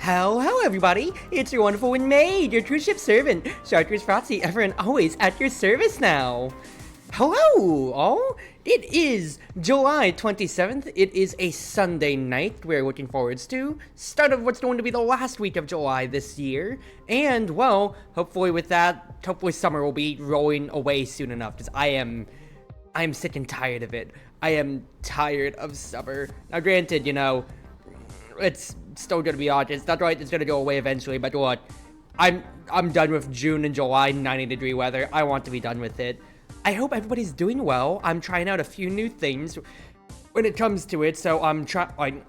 Hello everybody, it's your Wonderful Wind Mage, your true ship servant, Chartreuse Proxy, ever and always at your service now. Hello all, it is July 27th, it is a Sunday night we're looking forward to, start of what's going to be the last week of July this year, and well, hopefully with that, hopefully summer will be rolling away soon enough, because I'm sick and tired of it. I am tired of summer. Now granted, you know, it's still gonna be odd. It's not right. It's gonna go away eventually. But what? I'm done with June and July 90-degree weather. I want to be done with it. I hope everybody's doing well. I'm trying out a few new things when it comes to it. So I'm trying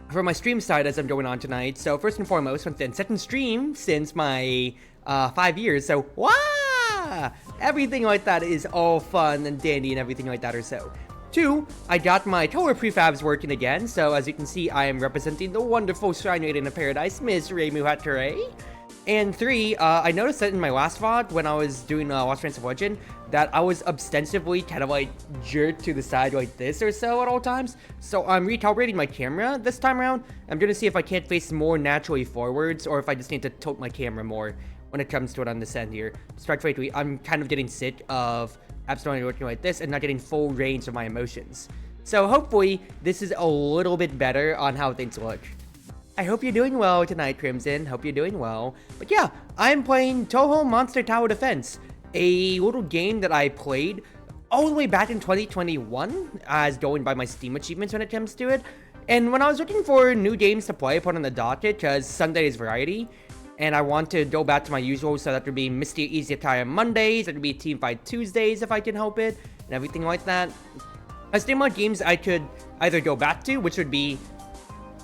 for my stream side as I'm going on tonight. So first and foremost, it's been second stream since my 5 years. So wow, everything like that is all fun and dandy and everything like that or so. 2, I got my color prefabs working again, so as you can see, I am representing the wonderful Shrine Maid in Paradise, Miss Reimu Hatare. And 3, I noticed that in my last VOD, when I was doing Lost Friends of Legend, that I was ostensibly kind of like jerked to the side like this or so at all times. So I'm recalibrating my camera this time around. I'm gonna see if I can't face more naturally forwards, or if I just need to tilt my camera more when it comes to it on this end here. Respectfully, I'm kind of getting sick of absolutely looking like this and not getting full range of my emotions. So hopefully this is a little bit better on how things look. I hope you're doing well tonight, Crimson. Hope you're doing well. But yeah, I'm playing Touhou Monster Tower Defense, a little game that I played all the way back in 2021 as going by my Steam achievements when it comes to it. And when I was looking for new games to play, put on the docket because Sunday is variety, and I want to go back to my usual, so that would be Misty Easy Attire Mondays, that would be Teamfight Tuesdays if I can help it, and everything like that. I still want games I could either go back to, which would be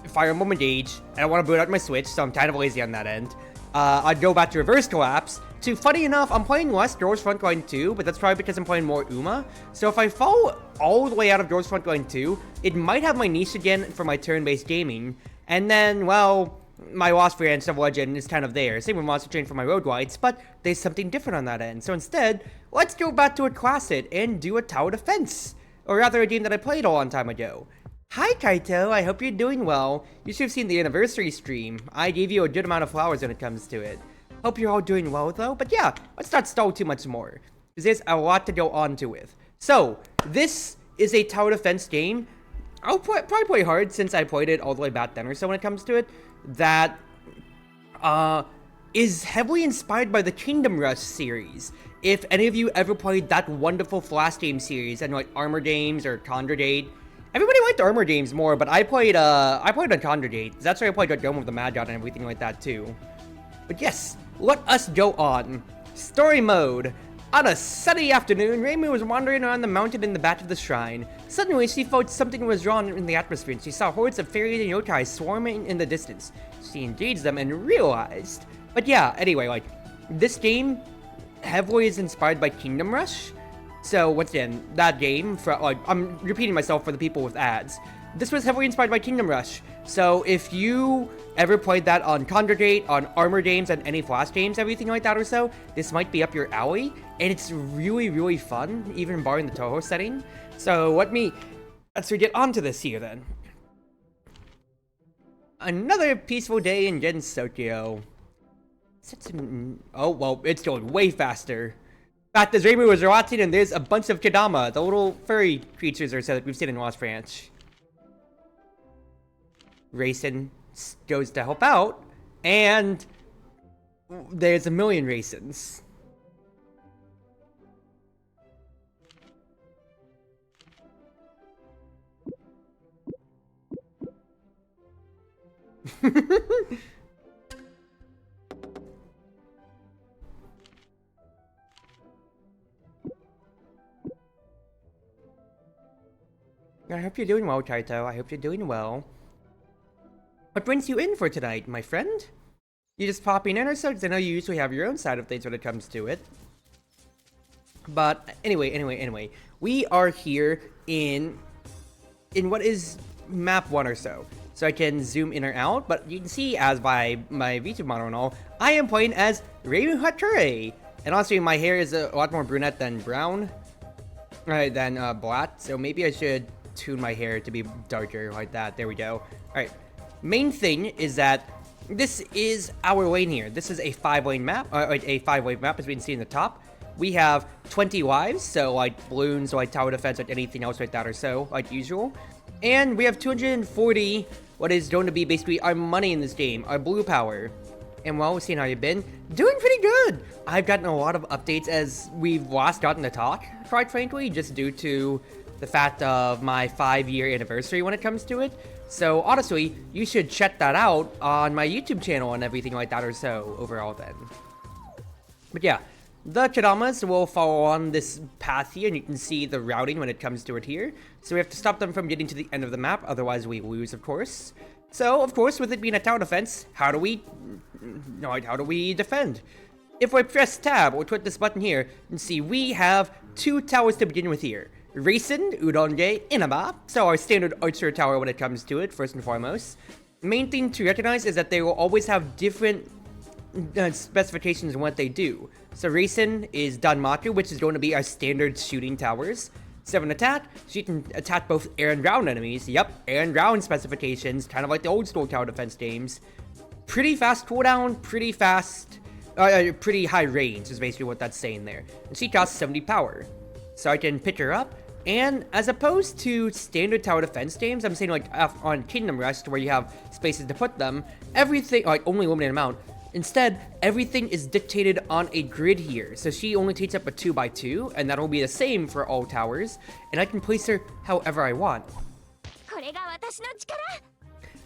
Fire Emblem Engage, and I want to boot out my Switch, so I'm kind of lazy on that end. I'd go back to Reverse Collapse, to, funny enough, I'm playing less Girls Frontline 2, but that's probably because I'm playing more Uma. So if I fall all the way out of Girls Frontline 2, it might have my niche again for my turn-based gaming, and then, well, my Lost Friends of Legend is kind of there. Same with Monster Train for my Road Lights, but there's something different on that end. So instead, let's go back to a classic and do a tower defense. Or rather, a game that I played a long time ago. Hi Kaito, I hope you're doing well. You should have seen the anniversary stream. I gave you a good amount of flowers when it comes to it. Hope you're all doing well though, but yeah, let's not stall too much more, because there's a lot to go on to with. So, this is a tower defense game. I'll probably play hard since I played it all the way back then or so when it comes to it. That is heavily inspired by the Kingdom Rush series. If any of you ever played that wonderful Flash game series, and like Armor Games or Congregate, everybody liked Armor Games more, but I played on Congregate. That's where I played Dome of the Mad God and everything like that too. But yes, let us go on. Story mode. On a sunny afternoon, Reimu was wandering around the mountain in the back of the shrine. Suddenly, she felt something was wrong in the atmosphere, and she saw hordes of fairies and yokai swarming in the distance. She engaged them and realized. But yeah, anyway, like, this game heavily is inspired by Kingdom Rush. So, once again, that game, I'm repeating myself for the people with ads. This was heavily inspired by Kingdom Rush. So, if you ever played that on Congregate, on Armor Games, and any Flash games, everything like that or so, this might be up your alley. And it's really, really fun, even barring the Touhou setting. So, let's get on to this here then. Another peaceful day in Gensokyo. Oh, well, it's going way faster. In fact, as Reimu was watching, and there's a bunch of Kadama, the little furry creatures or so that we've seen in Lost Branch. Raisin goes to help out, and there's a million raisins. I hope you're doing well, Kaito. I hope you're doing well. What brings you in for tonight, my friend? You just popping in or so? Because I know you usually have your own side of things when it comes to it. But anyway, we are here in what is map 1 or so. So I can zoom in or out, but you can see as by my VTuber model and all, I am playing as Reimu Hatare. And honestly, my hair is a lot more brunette than brown. Than black, so maybe I should tune my hair to be darker like that. There we go. Alright, main thing is that this is our lane here. This is a 5-lane map, a 5-wave map as we can see in the top. We have 20 lives, so like balloons, like tower defense, like anything else like that or so, like usual. And we have 240, what is going to be basically our money in this game, our blue power. And well, seeing how you've been, doing pretty good. I've gotten a lot of updates as we've last gotten to talk, quite frankly, just due to the fact of my 5-year anniversary when it comes to it. So honestly, you should check that out on my YouTube channel and everything like that or so overall then. But yeah, the Chadamas will follow on this path here, and you can see the routing when it comes to it here. So we have to stop them from getting to the end of the map, otherwise we lose, of course. So, of course, with it being a tower defense, how do we defend? If I press tab or click this button here, you can see we have 2 towers to begin with here. Racing, Udonge, Inaba, so our standard archer tower when it comes to it, first and foremost. Main thing to recognize is that they will always have different specifications in what they do. So Racing is Danmaku, which is going to be our standard shooting towers. 7 attack, she can attack both air and ground enemies. Yep, air and ground specifications, kind of like the old school tower defense games. Pretty fast cooldown, pretty fast, pretty high range is basically what that's saying there. And she costs 70 power. So I can pick her up, and as opposed to standard tower defense games, I'm saying like on Kingdom Rush where you have spaces to put them, everything, like only limited amount. Instead, everything is dictated on a grid here, so she only takes up a 2x2, and that'll be the same for all towers, and I can place her however I want.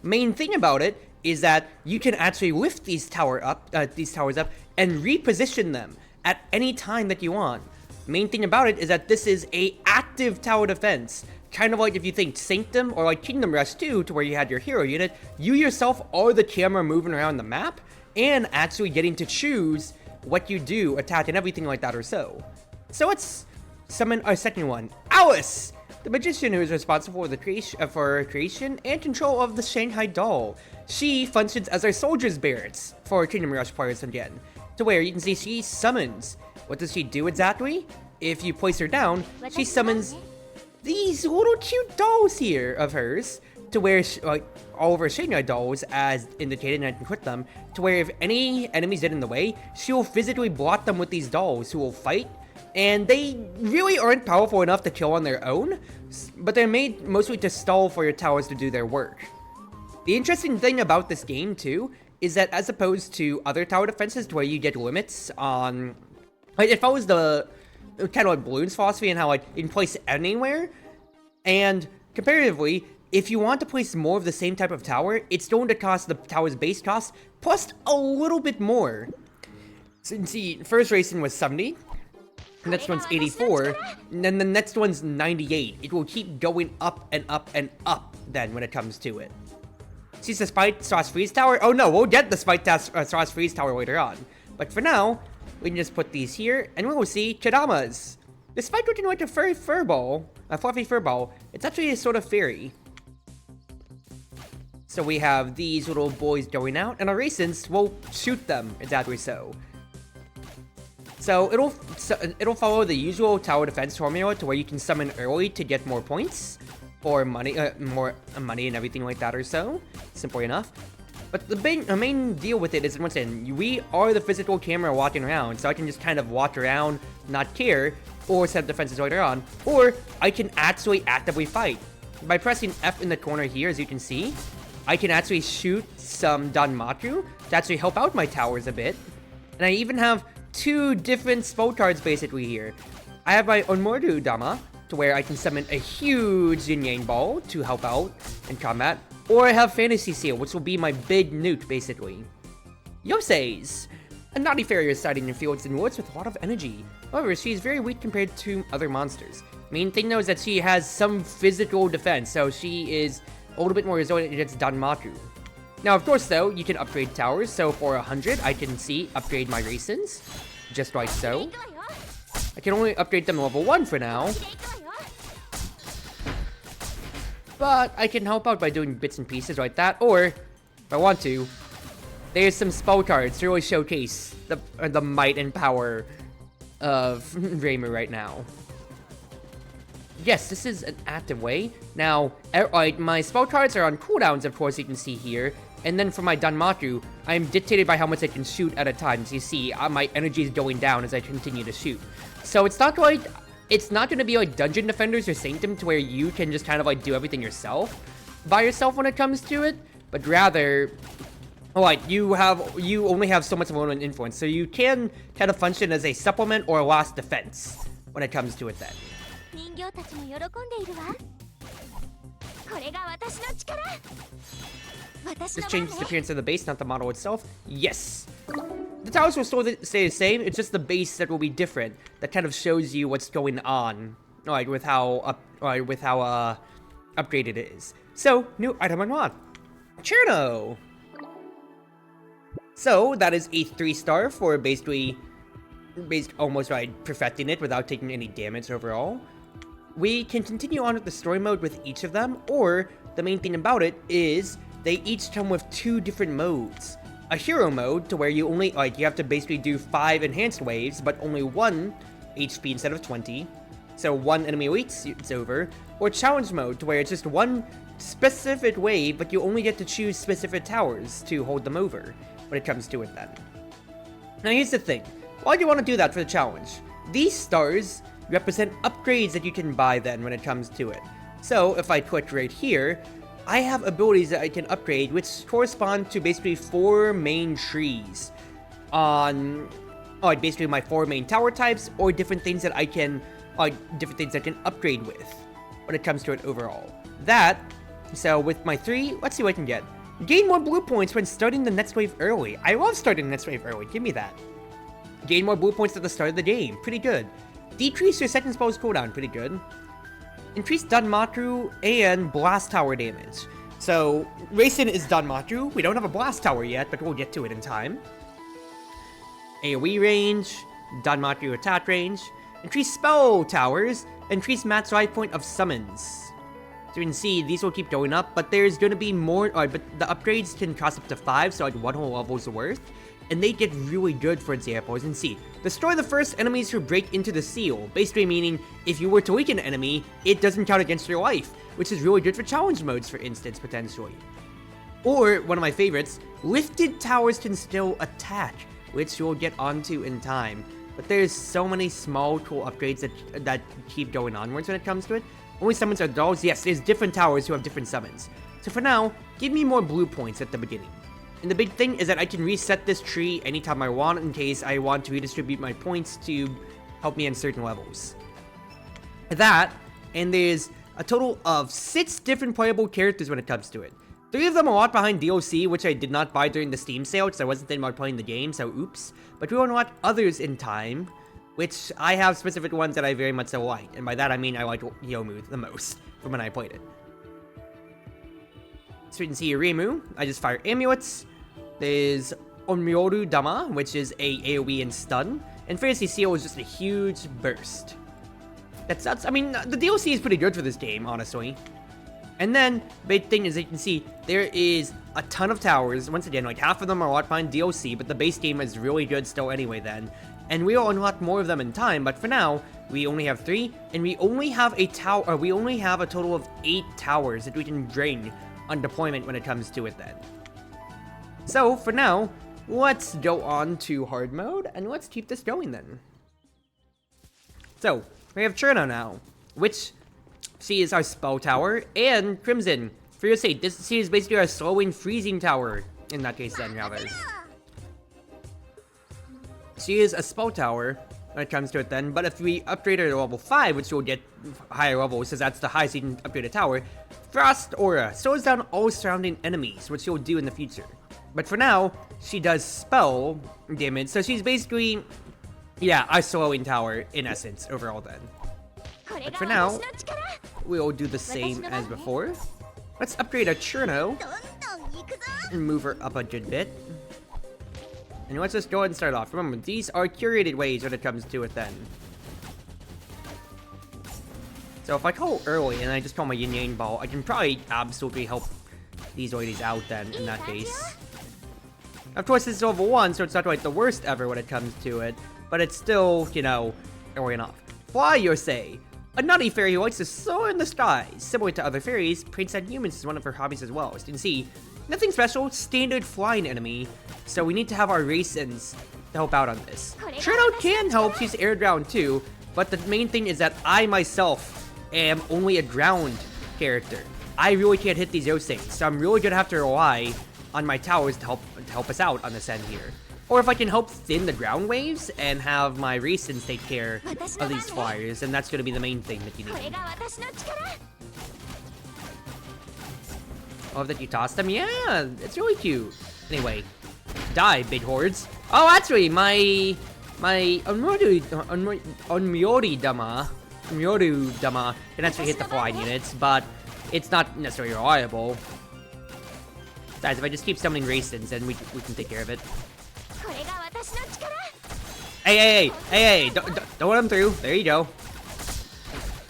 Main thing about it is that you can actually lift these towers up and reposition them at any time that you want. Main thing about it is that this is a active tower defense. Kind of like if you think Sanctum or like Kingdom Rush 2 to where you had your hero unit, you yourself are the camera moving around the map and actually getting to choose what you do, attack and everything like that or so. So let's summon our second one, Alice, the magician who is responsible for the creation and control of the Shanghai doll. She functions as our soldiers barracks for Kingdom Rush players again, to where you can see she summons. What does she do exactly? If you place her down, she summons these little cute dolls here of hers, to where like all of her Shanghai dolls as indicated, and I can quit them, to where if any enemies get in the way, she will physically block them with these dolls who will fight, and they really aren't powerful enough to kill on their own, but they're made mostly to stall for your towers to do their work. The interesting thing about this game too is that as opposed to other tower defenses to where you get limits on, like it follows the kind of like Balloons philosophy and how like you can place it anywhere, and comparatively, if you want to place more of the same type of tower, it's going to cost the tower's base cost plus a little bit more. So you can see, first racing was 70, the next one's 84, and then the next one's 98. It will keep going up and up and up then when it comes to it. See the Spite Sauce Freeze Tower? Oh no, we'll get the Spite Sauce Freeze Tower later on. But for now, we can just put these here, and we will see Chadamas. Despite looking like a fluffy fur ball, it's actually a sort of fairy. So we have these little boys going out, and our Racins will shoot them, exactly so. So it'll follow the usual tower defense formula to where you can summon early to get more points, or money, more money and everything like that or so. Simple enough. But the main deal with it is, once again, we are the physical camera walking around, so I can just kind of walk around, not care, or set defenses later on, or I can actually actively fight. By pressing F in the corner here, as you can see, I can actually shoot some Danmaku to actually help out my towers a bit. And I even have 2 different spell cards basically here. I have my Onmordu Dama, to where I can summon a huge Yin Yang Ball to help out in combat. Or I have Fantasy Seal, which will be my big nuke basically. Yoseis, a naughty fairy residing in fields and woods with a lot of energy. However, she is very weak compared to other monsters. Main thing though is that she has some physical defense, so she is a little bit more resilient against Danmaku. Now, of course, though, you can upgrade towers, so for 100, I can upgrade my Racins, just like so. I can only upgrade them to level 1 for now, but I can help out by doing bits and pieces like that, or, if I want to, there's some spell cards to really showcase the might and power of Reimu right now. yes, this is an active way. Now, my spell cards are on cooldowns, of course, you can see here. And then for my Danmaku, I'm dictated by how much I can shoot at a time. As you see, my energy is going down as I continue to shoot. So it's not going to be like Dungeon Defenders or Sanctum to where you can just kind of like do everything by yourself when it comes to it. But rather, like, you only have so much of an influence. So you can kind of function as a supplement or a last defense when it comes to it then. This changes the appearance of the base, not the model itself. Yes. The towers will still stay the same. It's just the base that will be different. That kind of shows you what's going on, like with how upgraded it is. So, new item unlocked. Cherno. So that is a 3-star for basically almost like perfecting it without taking any damage overall. We can continue on with the story mode with each of them, or the main thing about it is they each come with 2 different modes. A hero mode, to where you only, you have to basically do 5 enhanced waves, but only 1 HP instead of 20. So 1 enemy waits, it's over. Or challenge mode, to where it's just 1 specific wave, but you only get to choose specific towers to hold them over when it comes to it then. Now here's the thing. Why do you want to do that for the challenge? These stars represent upgrades that you can buy then when it comes to it. So if I click right here, I have abilities that I can upgrade which correspond to basically 4 main trees on basically my 4 main tower types, or different things that I can upgrade with when it comes to it overall. So with my 3, let's see what I can get. Gain more blue points when starting the next wave early. I love starting the next wave early, give me that. Gain more blue points at the start of the game, pretty good. Decrease your second spell's cooldown, pretty good. Increase Danmaku and Blast Tower damage. So, Racing is Danmaku. We don't have a Blast Tower yet, but we'll get to it in time. AoE range, Danmaku attack range. Increase spell towers, increase max life point of summons. So you can see, these will keep going up, but there's going to be more, but the upgrades can cost up to 5, so like 1 whole level's worth. And they get really good, for example, as you can see. Destroy the first enemies who break into the seal, basically meaning if you were to weaken an enemy, it doesn't count against your life, which is really good for challenge modes, for instance, potentially. Or, one of my favorites, lifted towers can still attack, which you'll get onto in time. But there's so many small cool upgrades that keep going onwards when it comes to it. Only summons are dolls. Yes, there's different towers who have different summons. So for now, give me more blue points at the beginning. And the big thing is that I can reset this tree anytime I want in case I want to redistribute my points to help me in certain levels. That, and there's a total of 6 different playable characters when it comes to it. 3 of them are locked behind DLC, which I did not buy during the Steam sale because I wasn't thinking about playing the game, so oops. But we will unlock others in time, which I have specific ones that I very much so like. And by that I mean I like Yomu the most from when I played it. So you can see Rimu, I just fire amulets. There's Onmyoru Dama, which is a AoE and stun. And Fantasy Seal is just a huge burst. That's I mean, the DLC is pretty good for this game, honestly. And then, big thing is, you can see, there is a ton of towers. Once again, like half of them are locked behind DLC, but the base game is really good still anyway then. And we will unlock more of them in time, but for now, we only have 3, and we only have a total of 8 towers that we can drain on deployment when it comes to it then. So, for now, let's go on to hard mode, and let's keep this going then. So, we have Cherno now, which, see, is our spell tower, and Crimson. For your sake, this is basically our slowing freezing tower, in that case then, rather. She is a spell tower when it comes to it then, but if we upgrade her to level 5, which will get higher levels, since that's the highest you can upgrade a tower, Frost Aura slows down all surrounding enemies, which she'll do in the future. But for now, she does spell damage, so she's basically, yeah, our slowing tower in essence, overall then. But for now, we'll do the same as before. Let's upgrade our Cherno and move her up a good bit. And let's just go ahead and start off. Remember, these are curated ways when it comes to it then. So if I call early and I just call my Yin Yang Ball, I can probably absolutely help these ladies out then, in that case. Of course, this is level 1, so it's not like the worst ever when it comes to it. But it's still, you know, early enough. Fly, you say? A naughty fairy who likes to soar in the sky. Similar to other fairies, Prince and Humans is one of her hobbies as well. As you can see, nothing special, standard flying enemy. So we need to have our raisins to help out on this. Shadow can help, she's air ground too, but the main thing is that I myself am only a ground character. I really can't hit these things, so I'm really gonna have to rely on my towers to help us out on this end here. Or if I can help thin the ground waves and have my raisins take care of these flyers, then that's gonna be the main thing that you need. Oh, that you tossed them? Yeah, it's really cute. Anyway, die, big hordes. Oh, actually, my Onmyori Dama can actually hit the flying units, but it's not necessarily reliable. Besides, if I just keep summoning raisins, then we can take care of it. Hey, don't let him through. There you go.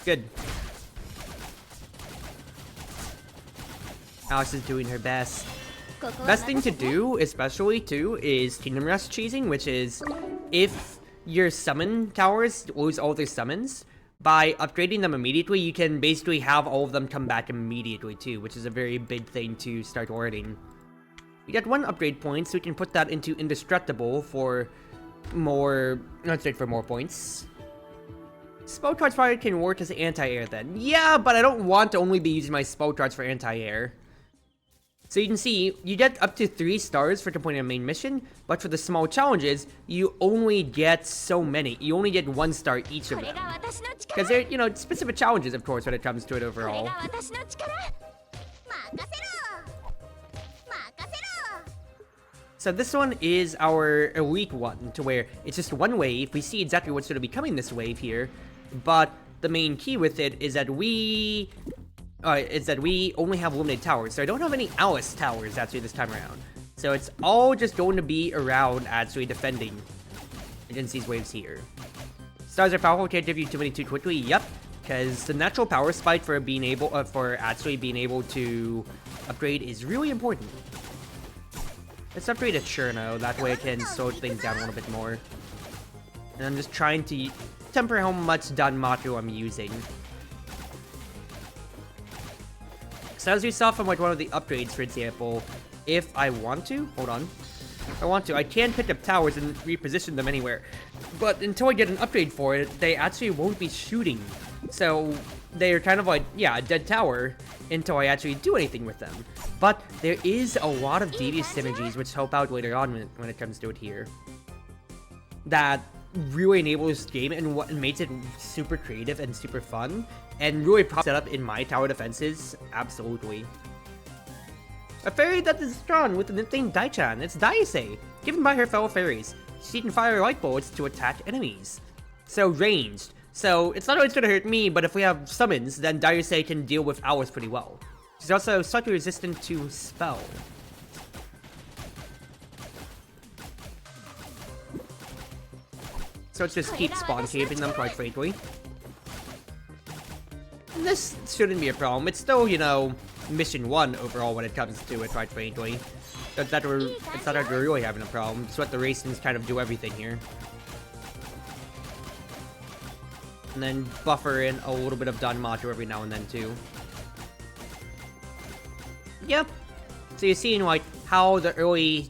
Good. Alice is doing her best. Best thing to do, especially too, is Kingdom Rush cheesing, which is if your summon towers lose all their summons, by upgrading them immediately, you can basically have all of them come back immediately too, which is a very big thing to start learning. We got 1 upgrade point, so we can put that into Indestructible for more, let's say for more points. Spell charge fire can work as anti-air then. Yeah, but I don't want to only be using my spell charge for anti-air. So you can see, you get up to 3 stars for completing a main mission, but for the small challenges, you only get so many. You only get 1 star each of them. Because they're, you know, specific challenges, of course, when it comes to it overall. So this one is our elite one, to where it's just 1 wave. We see exactly what's going to be coming this wave here, but the main key with it is that we only have limited towers, so I don't have any Alice towers actually this time around. So it's all just going to be around actually defending against these waves here. Stars are powerful, can't give you too many too quickly. Yep, because the natural power spike for being able to upgrade is really important. Let's upgrade a Cherno, that way I can slow things down a little bit more. And I'm just trying to temper how much Danmaku I'm using. So as we saw from like one of the upgrades, for example, if I want to, I can pick up towers and reposition them anywhere. But until I get an upgrade for it, they actually won't be shooting. So they're kind of like, yeah, a dead tower until I actually do anything with them. But there is a lot of devious synergies which help out later on when it comes to it here. That really enables this game and what makes it super creative and super fun. And really props it up in my tower defenses, absolutely. A fairy that is strong with the nickname Daichan, it's Daisei, given by her fellow fairies. She can fire light bullets to attack enemies. So ranged. So it's not always going to hurt me, but if we have summons, then Daisei can deal with ours pretty well. She's also slightly resistant to spell. So let's just keep spawn camping them quite frankly. And this shouldn't be a problem. It's still, you know, mission 1 overall when it comes to it, quite frankly. It's not like we're really having a problem. Just let the raisins kind of do everything here. And then buffer in a little bit of Danmaku every now and then too. Yep. So you're seeing like how the early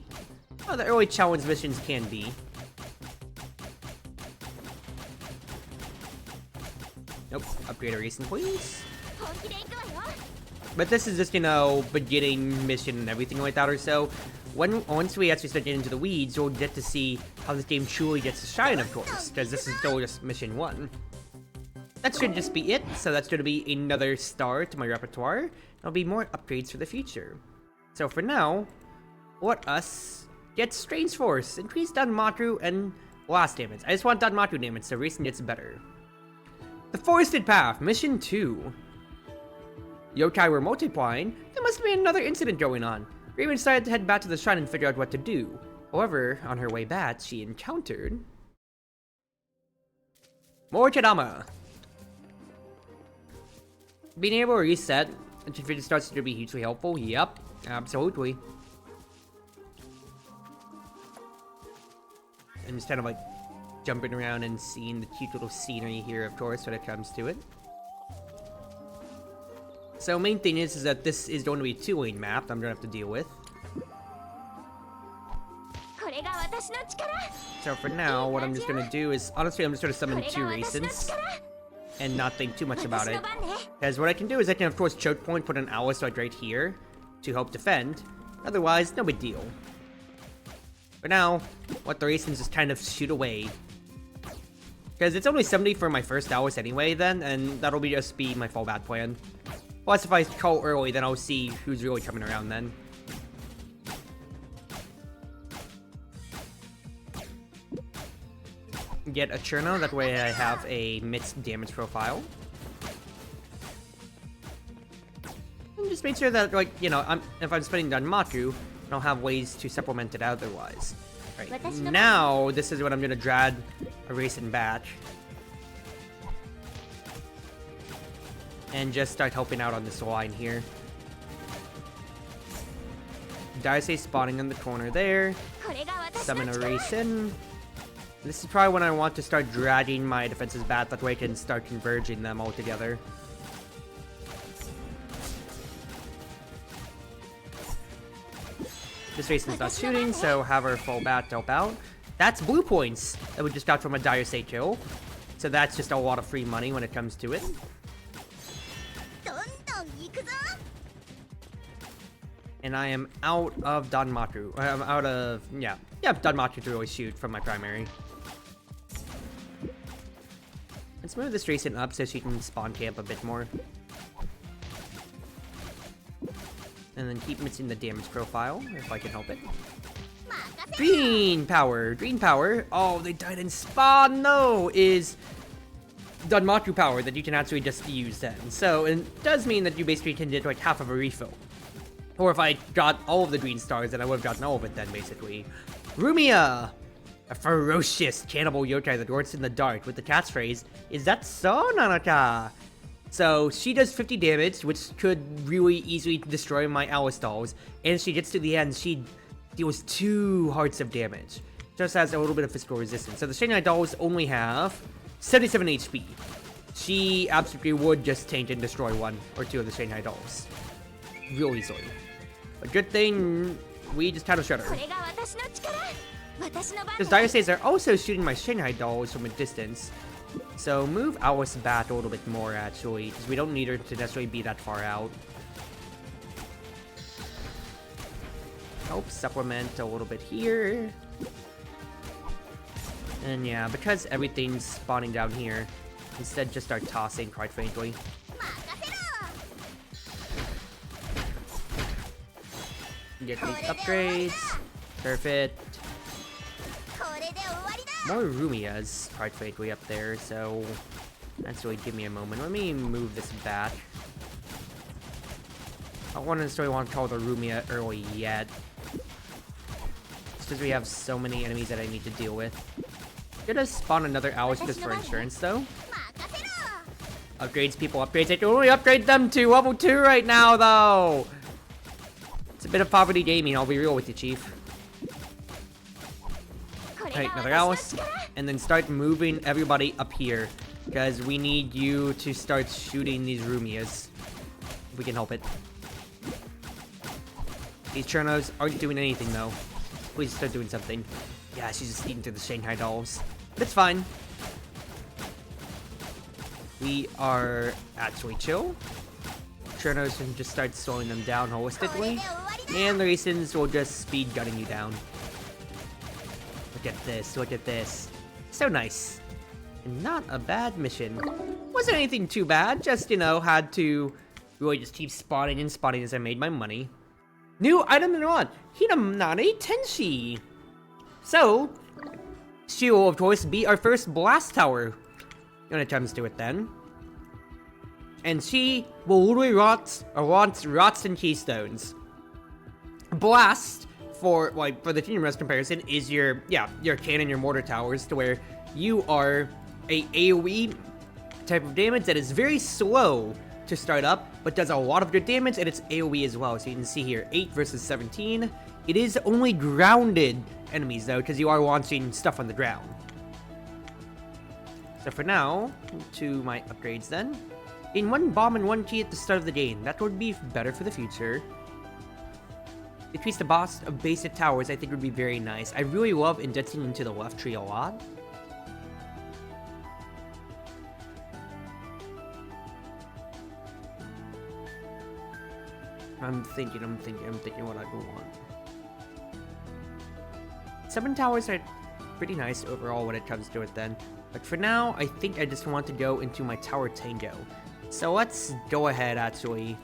challenge missions can be. Nope. Upgrade a recent, please. But this is just, you know, beginning mission and everything like that or so. Once we actually start getting into the weeds, we'll get to see how this game truly gets to shine, of course, because this is still just mission 1. That should just be it, so that's going to be another star to my repertoire. There'll be more upgrades for the future. So for now, let us get Strange Force, increase Danmaku, and blast damage. I just want Danmaku damage, so racing gets better. The Forested Path, Mission 2. Yokai were multiplying. There must be another incident going on. Raven decided to head back to the shrine and figure out what to do. However, on her way back, she encountered more Chidama. Being able to reset until it starts to be hugely helpful. Yep, absolutely. And just kind of like jumping around and seeing the cute little scenery here, of course, when it comes to it. So main thing is that this is going to be a 2-lane map that I'm going to have to deal with. So for now, what I'm just going to do is, honestly, I'm just going to summon 2 Racens and not think too much about it. Because what I can do is I can, of course, choke point, put an Alostoid right here to help defend. Otherwise, no big deal. For now, what the Racens just kind of shoot away. Because it's only 70 for my first Alice anyway then, and that'll just be my fallback plan. Plus, if I call early, then I'll see who's really coming around then. Get a Cherno, that way I have a mixed damage profile. And just make sure that, like, you know, if I'm spending Danmaku, I'll have ways to supplement it otherwise. Right, now, this is when I'm gonna drag a Racing back. And just start helping out on this line here. Daisei spawning in the corner there. Summon a Racing. This is probably when I want to start dragging my defenses back, that way I can start converging them all together. This Racen's not shooting, so have her fall back to help out. That's blue points that we just got from a Dire State kill. So that's just a lot of free money when it comes to it. And I am out of Danmaku. I'm out of, yeah, Danmaku to really shoot from my primary. Let's move this Racing up so she can spawn camp a bit more. And then keep mixing the damage profile, if I can help it. Green power! Green power! Oh, they died in spawn! No! Is Danmaku power that you can actually just use then. So, it does mean that you basically can get like half of a refill. Or if I got all of the green stars, then I would have gotten all of it then, basically. Rumia! A ferocious cannibal yokai that works in the dark with the catchphrase, "Is that so, Nanaka?" So, she does 50 damage, which could really easily destroy my Alistals. And if she gets to the end, she deals 2 hearts of damage. Just has a little bit of physical resistance. So the Shanghai Dolls only have 77 HP. She absolutely would just tank and destroy 1 or 2 of the Shanghai Dolls. Real easily. But good thing we just kind of shut her. Because Dire States are also shooting my Shanghai Dolls from a distance. So move Alice back a little bit more, actually, because we don't need her to necessarily be that far out. Help supplement a little bit here. And yeah, because everything's spawning down here, instead just start tossing, quite frankly. Get these upgrades. Perfect. More Rumias, quite frankly, up there, so that's really give me a moment. Let me move this back. I don't necessarily want to call the Rumia early yet. It's because we have so many enemies that I need to deal with. Gonna spawn another Alice just for insurance, though. Upgrades, people, upgrades. I can only upgrade them to level 2 right now, though. It's a bit of poverty gaming, I'll be real with you, Chief. Alright, another Alice. And then start moving everybody up here. Because we need you to start shooting these Rumias. If we can help it. These Chernos aren't doing anything, though. Please start doing something. Yeah, she's just eating through the Shanghai Dolls. But it's fine. We are actually chill. Chernos can just start slowing them down holistically. And the Racens will just speed gunning you down. Look at this, look at this. So nice. And not a bad mission. Wasn't anything too bad, just, you know, had to really just keep spawning and spawning as I made my money. New item in on, Hinamane Tenshi. So, she will of course be our first blast tower when it comes to it then. And she will literally rots and keystones. Blast, for the Team Rest comparison, is your cannon, your mortar towers, to where you are a AoE type of damage that is very slow to start up, but does a lot of good damage, and it's AoE as well. So you can see here, 8 versus 17. It is only grounded enemies though, because you are launching stuff on the ground. So for now, to my upgrades then. In one bomb and one key at the start of the game. That would be better for the future. Decrease the boss of basic towers, I think would be very nice. I really love indenting into the left tree a lot. I'm thinking what I would want. 7 towers are pretty nice overall when it comes to it then. But for now, I think I just want to go into my Tower Tango. So let's go ahead actually.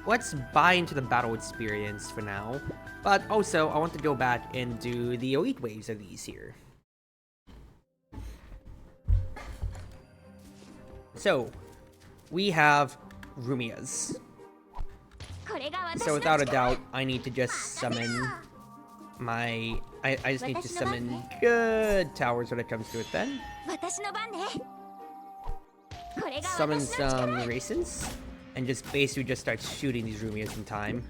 Let's buy into the battle experience for now. But also, I want to go back and do the elite waves of these here. So, we have Rumias. So without a doubt, I need to just summon my... I just need to summon good towers when it comes to it then. Summon some Racins, and just basically just start shooting these Rumias in time.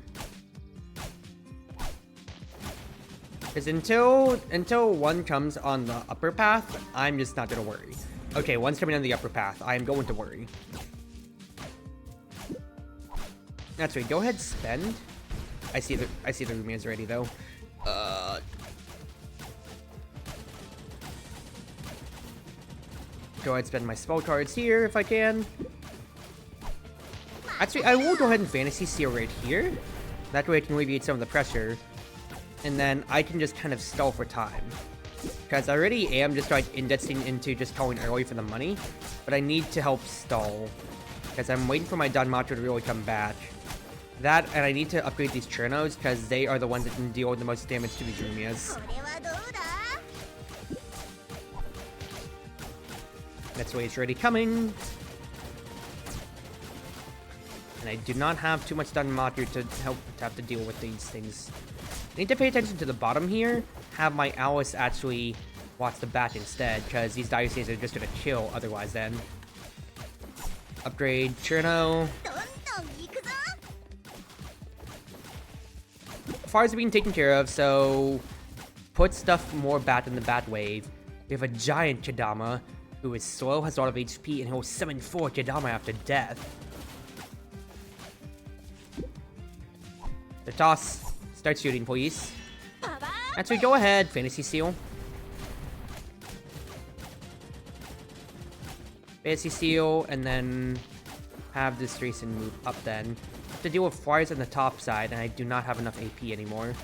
Because until one comes on the upper path, I'm just not gonna worry. Okay, one's coming on the upper path. I am going to worry. That's right. Go ahead, spend. I see the Rumias already though. Go ahead, spend my spell cards here if I can. Actually, I will go ahead and Fantasy Seal right here. That way I can alleviate some of the pressure. And then I can just kind of stall for time. Because I already am just like indexing into just calling early for the money. But I need to help stall. Because I'm waiting for my Danmacho to really come back. That, and I need to upgrade these Churnos because they are the ones that can deal with the most damage to these Rumias. That's why it's already coming. And I do not have too much Danmacho to have to deal with these things. I need to pay attention to the bottom here. Have my Alice actually watch the back instead, because these Dioceses are just gonna kill otherwise then. Upgrade Cherno. Fires are being taken care of, so put stuff more back in the bat wave. We have a giant Kadama who is slow, has a lot of HP, and he'll summon 4 Kadama after death. The toss. Start shooting, please. Actually, go ahead. Fantasy Seal. Fantasy Seal, and then have this Racing move up then. Have to deal with flyers on the top side, and I do not have enough AP anymore.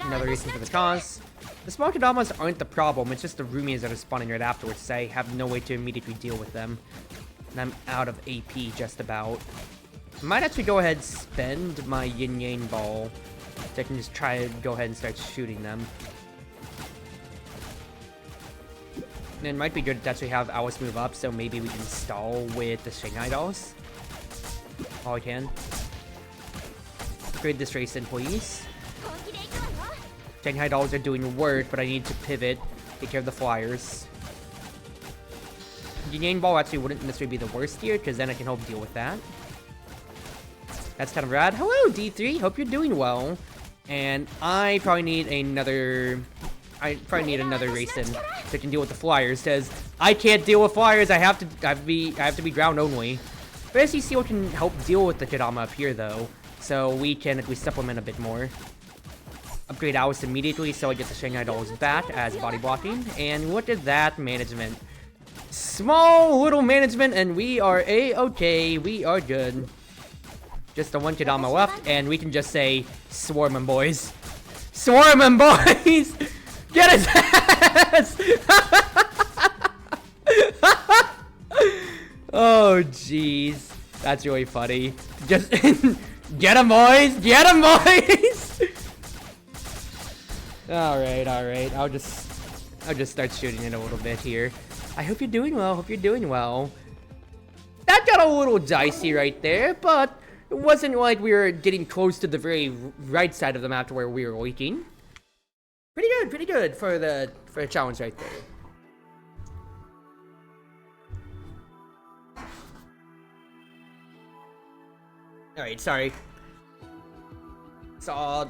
Another reason for the cause. The small Kadamas aren't the problem, it's just the Rumias that are spawning right afterwards, so I have no way to immediately deal with them. And I'm out of AP just about. I might actually go ahead and spend my Yin Yang Ball, so I can just try to go ahead and start shooting them. And it might be good to actually have Alice move up, so maybe we can stall with the Shanghai Dolls. All I can. Upgrade this race in, please. Shanghai Dolls are doing work, but I need to pivot, take care of the flyers. Yin Yang Ball actually wouldn't necessarily be the worst here, because then I can help deal with that. That's kind of rad. Hello, D3. Hope you're doing well. And I probably need another... Racing so I can deal with the flyers, because I can't deal with flyers. I have to be ground only. But as you see, we can help deal with the Kadama up here though, so we can at least supplement a bit more. Upgrade Alice immediately so I get the Shanghai Dolls back as body blocking. And look at that management. Small little management, and we are a-okay. We are good. Just the one Kadama left, and we can just say, swarm 'em, boys. Swarm 'em, boys! Get his ass! Oh, jeez. That's really funny. Just get him, boys! Get him, boys! Alright. I'll just start shooting it a little bit here. I hope you're doing well. Hope you're doing well. That got a little dicey right there, but it wasn't like we were getting close to the very right side of the map to where we were leaking. Pretty good for the challenge right there. Alright, sorry. Saw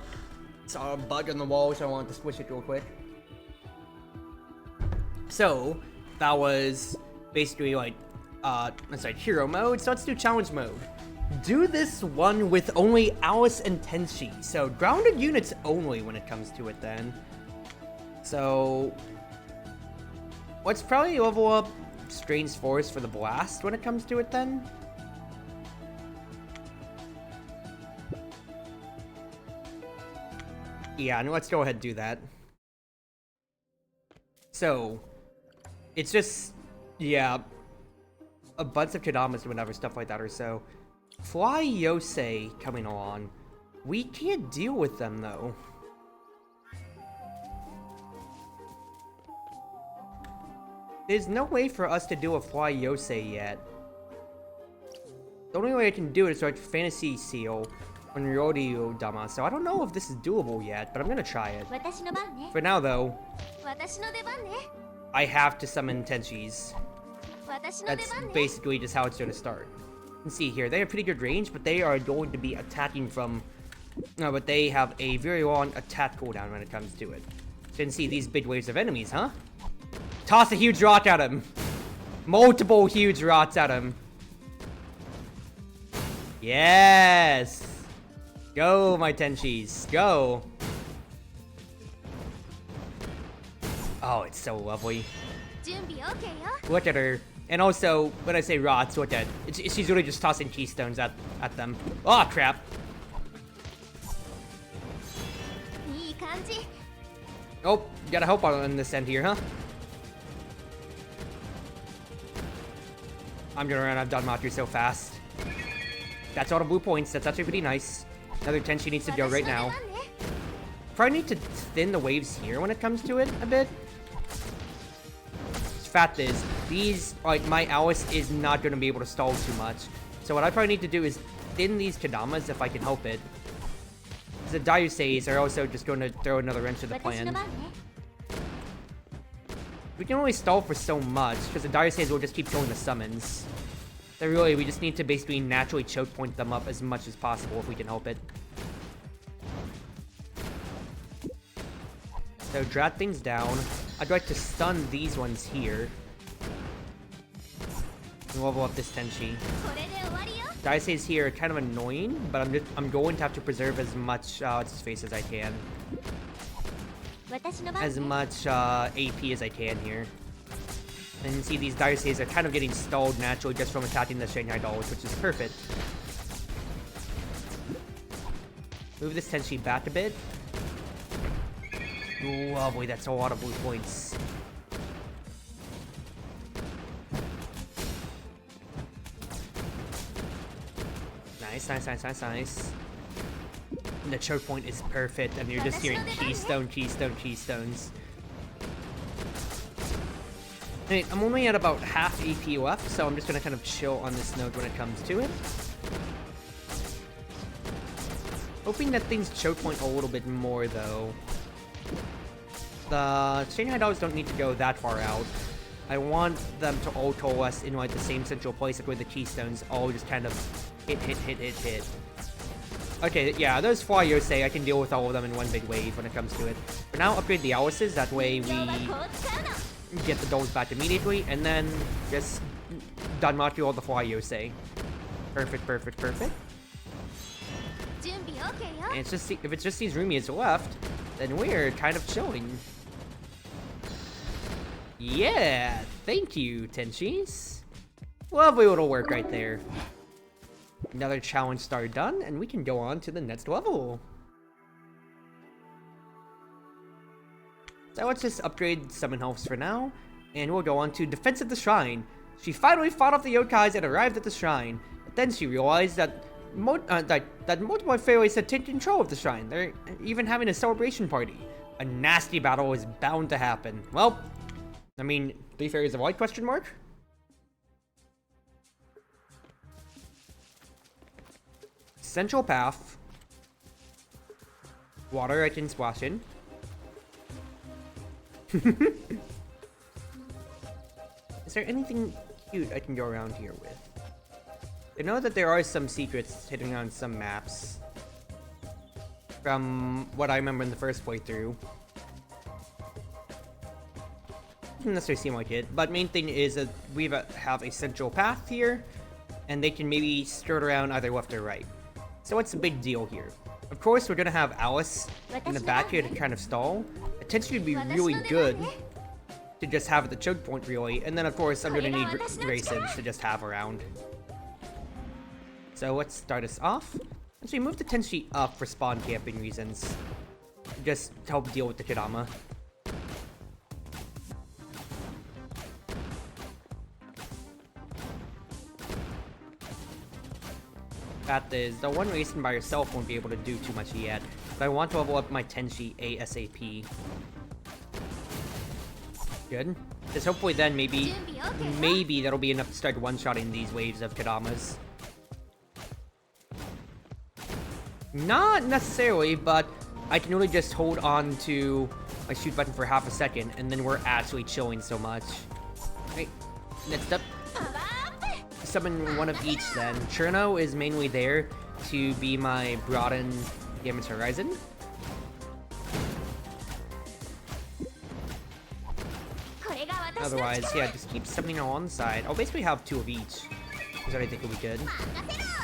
a bug on the wall, so I wanted to squish it real quick. So that was basically like let's like hero mode. So let's do challenge mode. Do this one with only Alice and Tenchi. So grounded units only when it comes to it then. So let's probably level up Strange Forest for the blast when it comes to it then. Yeah, and let's go ahead and do that. So it's just, yeah, a bunch of Kadamas and whatever, stuff like that or so. Fly Yosei coming along. We can't deal with them though. There's no way for us to do a Fly Yosei yet. The only way I can do it is like Fantasy Seal on Rodeo Dama, so I don't know if this is doable yet, but I'm gonna try it. For now though, I have to summon Tenchis. That's basically just how it's gonna start. You can see here, they have pretty good range, but they are going to be attacking from... No, but they have a very long attack cooldown when it comes to it. So you can see these big waves of enemies, huh? Toss a huge rock at him! Multiple huge rocks at him. Yes! Go, my Tenchis, go! Oh, it's so lovely. Look at her. And also, when I say rots, look at it. She's really just tossing keystones at them. Oh, crap. Oh, gotta help on this end here, huh? I'm gonna run out of Danmaku so fast. That's all the blue points. That's actually pretty nice. Another Tenchi needs to go right now. Probably need to thin the waves here when it comes to it a bit. Fact is, these, like, my Alice is not going to be able to stall too much. So what I probably need to do is thin these Kadamas if I can help it. The Daiuseis are also just going to throw another wrench to the plan. We can only stall for so much, because the Daiuseis will just keep killing the summons. So really, we just need to basically naturally choke point them up as much as possible if we can help it. So drag things down. I'd like to stun these ones here. And level up this Tenchi. Daiseis here are kind of annoying, but I'm going to have to preserve as much space as I can. As much AP as I can here. And you see these Daiseis are kind of getting stalled naturally just from attacking the Shanghai Dolls, which is perfect. Move this Tenchi back a bit. Lovely, that's a lot of blue points. Nice, nice, nice, nice, nice. And the choke point is perfect, and you're just hearing keystone, keystone, keystones. Hey, I'm only at about half AP left, so I'm just gonna kind of chill on this node when it comes to it. Hoping that things choke point a little bit more, though. The Shanghai Dogs don't need to go that far out. I want them to all coalesce in like the same central place, like where the keystones all just kind of hit. Okay, yeah, those Fly Yosei, I can deal with all of them in one big wave when it comes to it. For now, upgrade the Alices, that way we get the dolls back immediately, and then just Danmaku all the Fly Yosei. Perfect, perfect, perfect. And it's just, if it's just these Rumias left, then we're kind of chilling. Yeah, thank you, Tenchis. Lovely little work right there. Another challenge star done, and we can go on to the next level. So let's just upgrade summon healths for now, and we'll go on to Defense of the Shrine. She finally fought off the yokais and arrived at the shrine, but then she realized that multiple fairies had taken control of the shrine. They're even having a celebration party. A nasty battle is bound to happen. Well, I mean, 3 fairies of light, question mark? Central path. Water I can splash in. Is there anything cute I can go around here with? I know that there are some secrets hidden on some maps. From what I remember in the first playthrough. doesn't necessarily seem like it, but main thing is that we have a central path here, and they can maybe skirt around either left or right. So what's the big deal here? Of course, we're gonna have Alice in the back here to kind of stall. Potentially would be really good to just have at the choke point, really. And then, of course, I'm gonna need raisins to just have around. So let's start us off. Actually, move the Tenshi up for spawn camping reasons. Just to help deal with the Kodama. Fact is, the one racing by yourself won't be able to do too much yet, but I want to level up my Tenshi ASAP. Good. Just hopefully then maybe that'll be enough to start one-shotting these waves of Kodamas. Not necessarily, but I can only just hold on to my shoot button for half a second, and then we're actually chilling so much. Right, next up. Summon one of each then. Cherno is mainly there to be my broadened damage horizon. Otherwise, yeah, just keep summoning on the side. I'll basically have 2 of each, which I think will be good.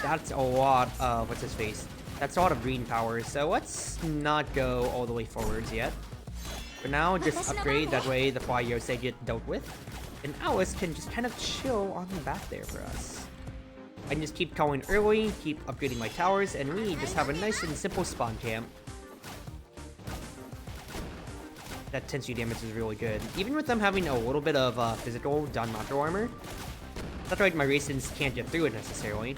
That's a lot of, what's his face? That's a lot of green power, so let's not go all the way forwards yet. For now, just upgrade, that way the Fly Yosei get dealt with. And Alice can just kind of chill on the back there for us. I can just keep calling early, keep upgrading my towers, and we just have a nice and simple spawn camp. That Tenshi damage is really good. Even with them having a little bit of physical Danmaku armor, that's right, my Raisins can't get through it necessarily.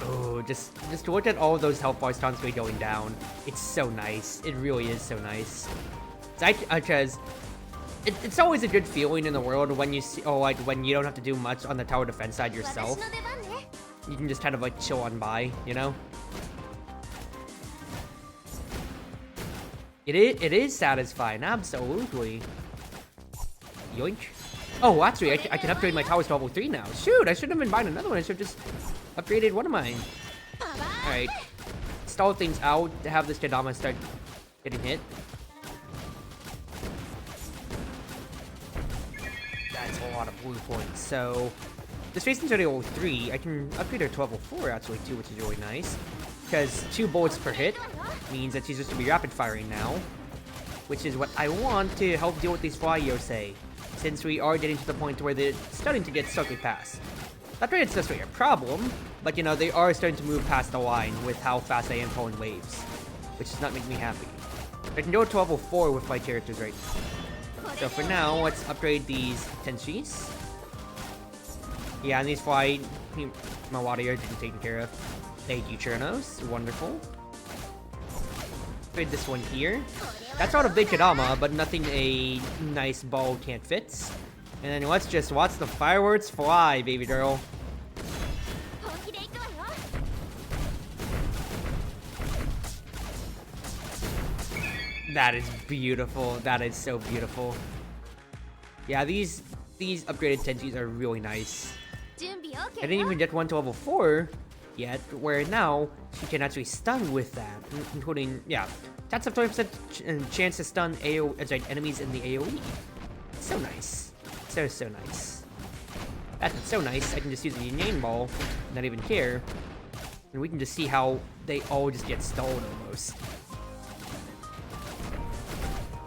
Oh, just to look at all of those health bars constantly going down. It's so nice. It really is so nice. Because it's always a good feeling in the world when you see, like when you don't have to do much on the tower defense side yourself. You can just kind of like chill on by, you know? It is satisfying, absolutely. Yoink. Oh, actually, I can upgrade my towers to level 3 now. Shoot, I shouldn't have been buying another one. I should have just upgraded one of mine. Alright. Stall things out to have this Kodama start getting hit. That's a lot of blue points. So, this Raisins already level 3. I can upgrade her to level 4 actually too, which is really nice. Because 2 bullets per hit means that she's just going to be rapid firing now. Which is what I want to help deal with these Fly Yosei. Since we are getting to the point where they're starting to get slightly past. Not that it's necessarily a problem, but you know, they are starting to move past the line with how fast I am pulling waves. Which does not make me happy. I can go to level 4 with my characters right now. So for now, let's upgrade these Tenshis. Yeah, and these Fly... my warrior didn't take care of. Thank you, Chernos. Wonderful. Upgrade this one here. That's not a big Kodama, but nothing a nice ball can't fit. And then let's just watch the fireworks fly, baby girl. That is beautiful. That is so beautiful. Yeah, these upgraded Tenshis are really nice. I didn't even get one to level 4 yet, where now she can actually stun with that, including, yeah, that's a 20% chance to stun enemies in the AoE. So nice. So nice. That's so nice, I can just use the Yang Ball, not even care, and we can just see how they all just get stalled almost.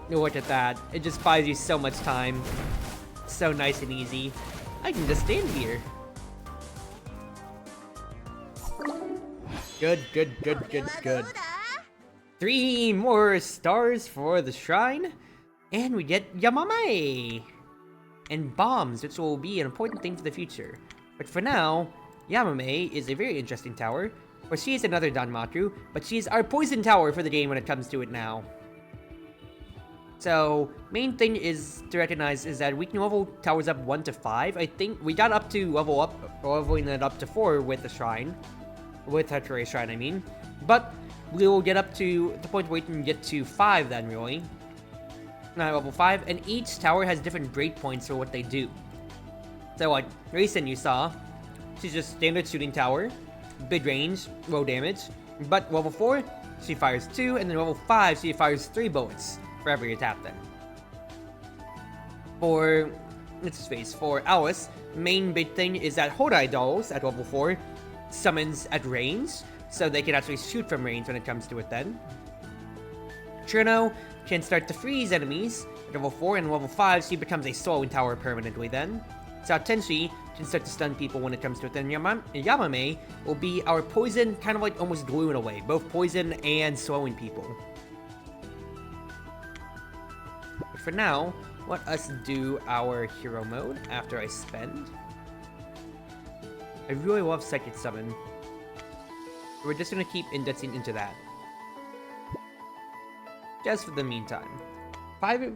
Look at that, it just buys you so much time. So nice and easy. I can just stand here. Good. 3 more stars for the shrine, and we get Yamame! And bombs, which will be an important thing for the future. But for now, Yamame is a very interesting tower, where she is another Danmaku, but she's our poison tower for the game when it comes to it now. So, main thing is to recognize is that we can level towers up 1 to 5. I think we got up to leveling it up to 4 with the shrine. With Chartreuse Shrine, I mean. But we will get up to the point where we can get to 5 then, really. Not level 5, and each tower has different breakpoints for what they do. So, like, Raisin you saw, she's just standard shooting tower, big range, low damage. But level 4, she fires 2, and then level 5, she fires 3 bullets for every attack then. For, let's just face, for Alice, main big thing is that Hodai dolls at level 4 summons at range, so they can actually shoot from range when it comes to it then. Cherno can start to freeze enemies at level 4, and level 5 she becomes a slowing tower permanently then. So Tenshi can start to stun people when it comes to it. Then Yamame will be our poison, kind of like almost gluing away, both poison and slowing people. But for now, let us do our hero mode after I spend. I really love Psychic Summon. We're just gonna keep indexing into that. Just for the meantime. 5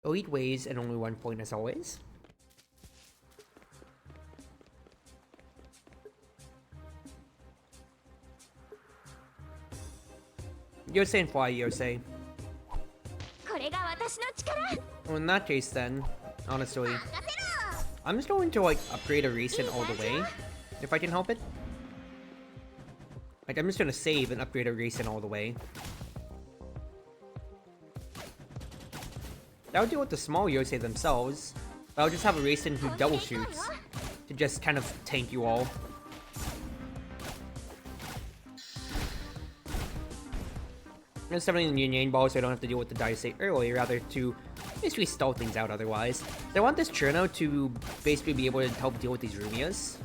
elite ways and only 1 point as always. Yosei and Fly Yosei. Well, in that case then, honestly, I'm just going to like upgrade a Racing all the way, if I can help it. Like, I'm just gonna save and upgrade a Racing all the way. That would deal with the small Yosei themselves, but I'll just have a Racing who double shoots to just kind of tank you all. I'm summoning the Yin Ball so I don't have to deal with the Daisei early, rather to basically stall things out otherwise. So I want this Cherno to basically be able to help deal with these Rumias.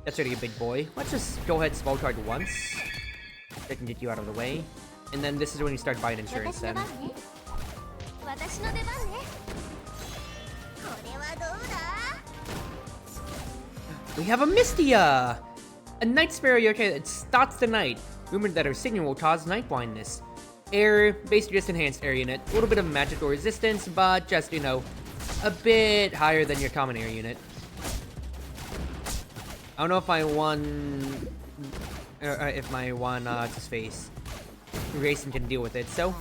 That's already a big boy. Let's just go ahead spell card once. That can get you out of the way. And then this is when you start buying insurance then. We have a Mystia! A Night Sparrow yokai that starts the night. Rumored that her signal will cause night blindness. Air, basically just enhanced air unit. A little bit of magical resistance, but just, you know, a bit higher than your common air unit. I don't know if my one, just face Racing can deal with it, so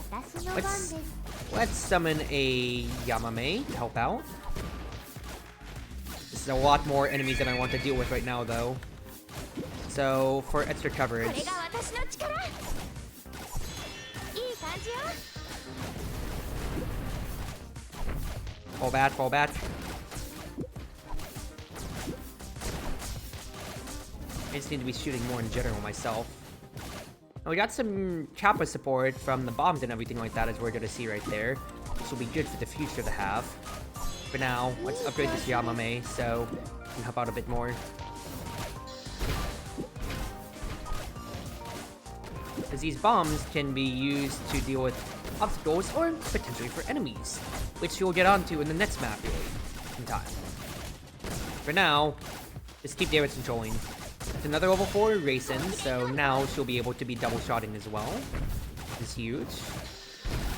let's summon a Yamame to help out. This is a lot more enemies than I want to deal with right now, though. So, for extra coverage. Fall back, fall back. I just need to be shooting more in general myself. And we got some Kappa support from the bombs and everything like that, as we're gonna see right there. This will be good for the future to have. For now, let's upgrade this Yamame so we can help out a bit more. As these bombs can be used to deal with obstacles or potentially for enemies, which you'll get onto in the next map really, in time. For now, just keep damage controlling. It's another level 4 Racing, so now she'll be able to be double shotting as well. This is huge.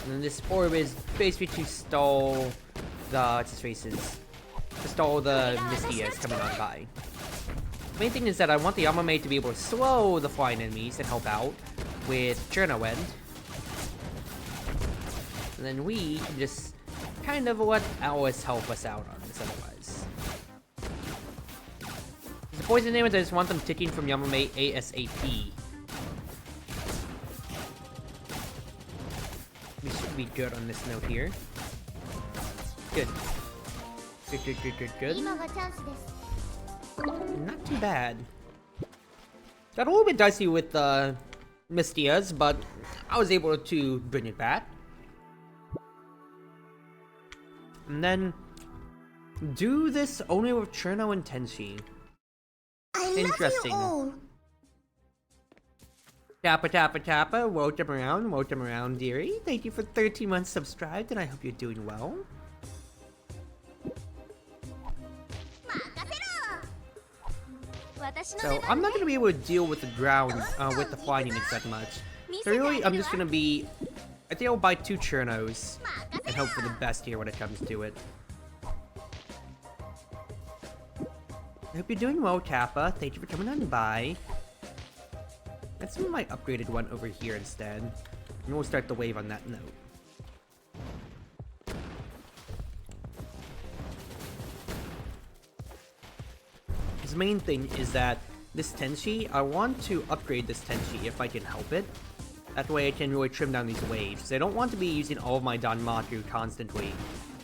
And then this orb is basically to stall the Mystias coming on by. The main thing is that I want the Yamame to be able to slow the flying enemies and help out with Cherno End. And then we can just kind of let Alice help us out on this otherwise. The poison damage, I just want them ticking from Yamame ASAP. We should be good on this note here. Good. Good. Not too bad. Got a little bit dicey with Mystias, but I was able to bring it back. And then do this only with Cherno and Tenshi. Interesting. Tappa, welcome around, dearie. Thank you for 13 months subscribed, and I hope you're doing well. So, I'm not going to be able to deal with the ground, with the flying units that much. So really, I'm just going to be... I think I'll buy 2 Chernos, and hope for the best here when it comes to it. I hope you're doing well, Kappa. Thank you for coming on by. Let's move my upgraded one over here instead. And we'll start the wave on that note. His main thing is that this Tenshi, I want to upgrade this Tenshi if I can help it. That way I can really trim down these waves. 'Cause I don't want to be using all of my Danmaku constantly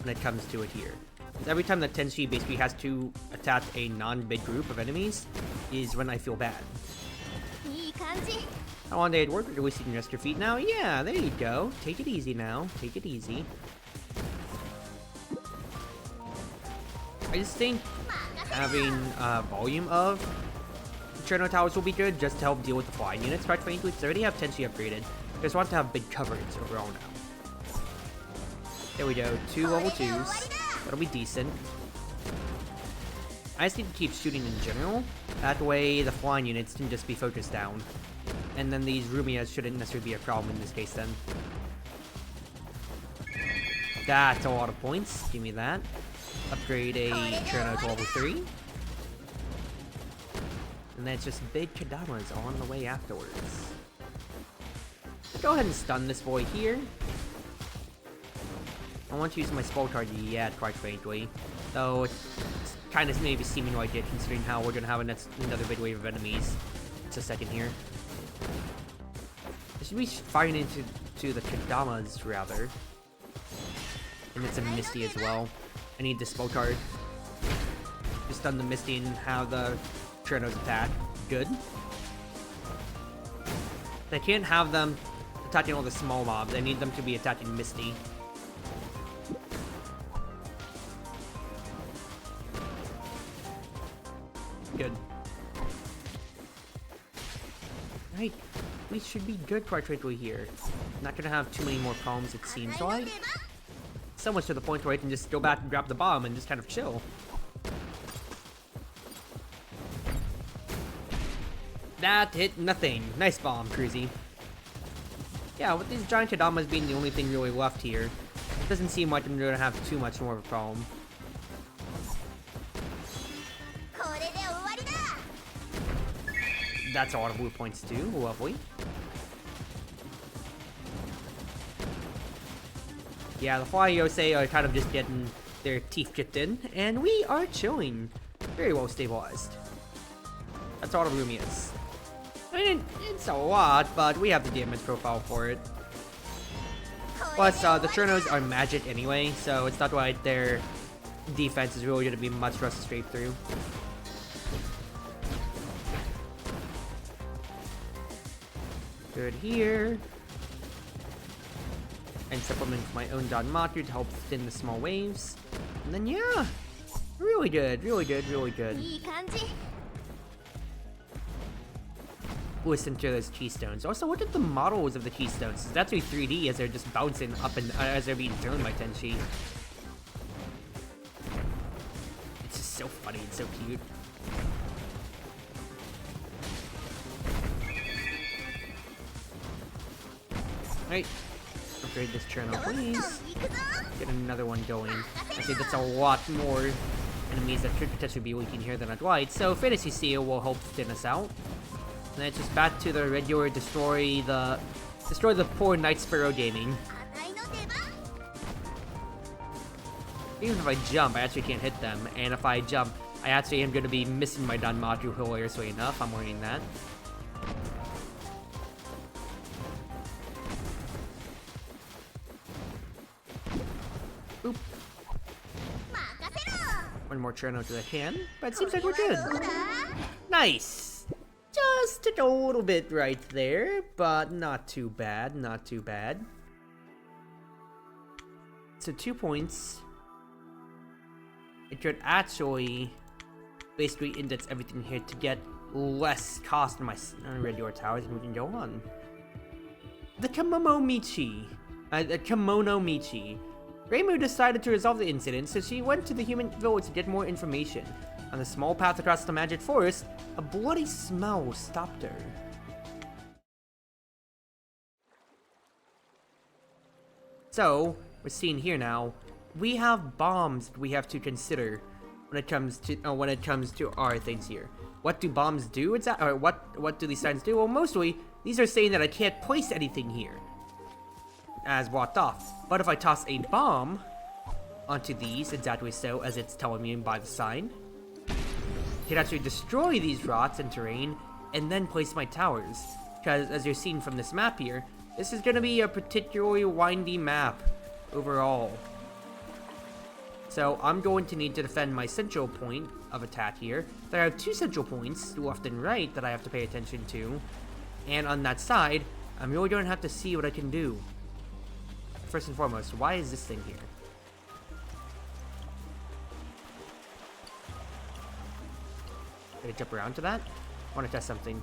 when it comes to it here. 'Cause every time that Tenshi basically has to attack a non-big group of enemies is when I feel bad. How long did it work? At least you can rest your feet now? Yeah, there you go. Take it easy now. Take it easy. I just think having volume of Cherno Towers will be good just to help deal with the flying units. Quite frankly, because I already have Tenshi upgraded. I just want to have big coverage overall now. There we go. 2 level 2s. That'll be decent. I just need to keep shooting in general. That way the flying units can just be focused down. And then these Rumias shouldn't necessarily be a problem in this case then. That's a lot of points. Give me that. Upgrade a Cherno to level 3. And then it's just big Kadamas on the way afterwards. Go ahead and stun this boy here. I want to use my spell card yet, quite frankly. Though it's kind of maybe seeming like it, considering how we're going to have another big wave of enemies. It's a second here. I should be firing into the Kadamas, rather. And it's a Misty as well. I need the spell card. Just stun the Misty and have the Cherno's attack. Good. I can't have them attacking all the small mobs. I need them to be attacking Misty. Good. Right. We should be good quite frankly here. Not gonna have too many more problems, it seems like. So much to the point where I can just go back and grab the bomb and just kind of chill. That hit nothing. Nice bomb, Cruzy. Yeah, with these giant Kadamas being the only thing really left here, it doesn't seem like I'm gonna have too much more of a problem. That's a lot of blue points too. Lovely. Yeah, the Fly Yosei are kind of just getting their teeth kicked in, and we are chilling. Very well stabilized. That's all the Rumias. I mean, it's a lot, but we have the damage profile for it. Plus, the Chernos are magic anyway, so it's not like their defense is really going to be much for us to scrape through. Good here. And supplement my own Danmaku to help thin the small waves. And then yeah, really good, really good, really good. Listen to those keystones. Also, look at the models of the keystones. It's actually 3D as they're just bouncing up and as they're being thrown by Tenshi. It's just so funny and so cute. Right. Upgrade this Cherno, please. Get another one going. I think that's a lot more enemies that could potentially be leaking here than I'd like. So Fantasy Seal will help thin us out. And then it's just back to the regular destroy the poor Night Sparrow gaming. Even if I jump, I actually can't hit them. And if I jump, I actually am going to be missing my Danmaku hilariously enough. I'm learning that. Oop. One more Cherno to the can, but it seems like we're good. Nice! Just took a little bit right there, but not too bad, not too bad. So 2 points. It could actually basically index everything here to get less cost in my regular towers, and we can go on. The Kimono Michi. Reimu decided to resolve the incident, so she went to the human village to get more information. On the small path across the magic forest, a bloody smell stopped her. So, we're seeing here now, we have bombs we have to consider when it comes to our things here. What do bombs do? Or what do these signs do? Well, mostly these are saying that I can't place anything here, as blocked off. But if I toss a bomb onto these, exactly so as it's telling me by the sign, I can actually destroy these rots and terrain, and then place my towers. Because as you're seeing from this map here, This is gonna be a particularly windy map overall. So I'm going to need to defend my central point of attack here. There I have 2 central points, left and right, that I have to pay attention to. And on that side, I'm really going to have to see what I can do. First and foremost, why is this thing here? Can I jump around to that? I want to test something.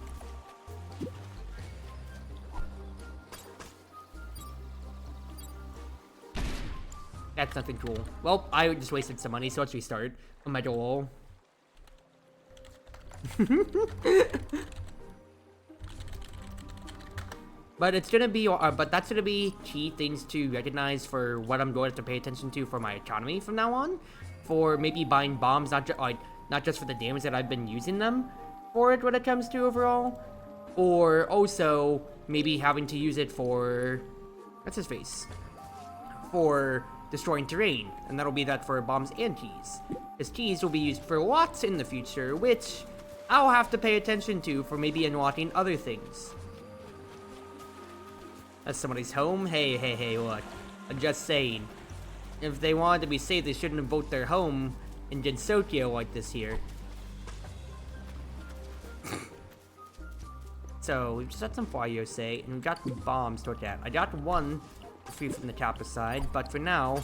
That's nothing cool. Well, I just wasted some money, so let's restart. On my goal. But it's gonna be, but that's gonna be key things to recognize for what I'm going to have to pay attention to for my economy from now on. For maybe buying bombs, not just for the damage that I've been using them for it when it comes to overall, or also maybe having to use it for, what's his face? For destroying terrain, and that'll be that for bombs and keys. Because keys will be used for lots in the future, which I'll have to pay attention to for maybe unlocking other things. That's somebody's home? Hey, look. I'm just saying. If they wanted to be safe, they shouldn't have built their home in Jinsokyo like this here. So, we've just got some Flyose, and we've got the bombs to look at. I got one free from the Kappa side, but for now,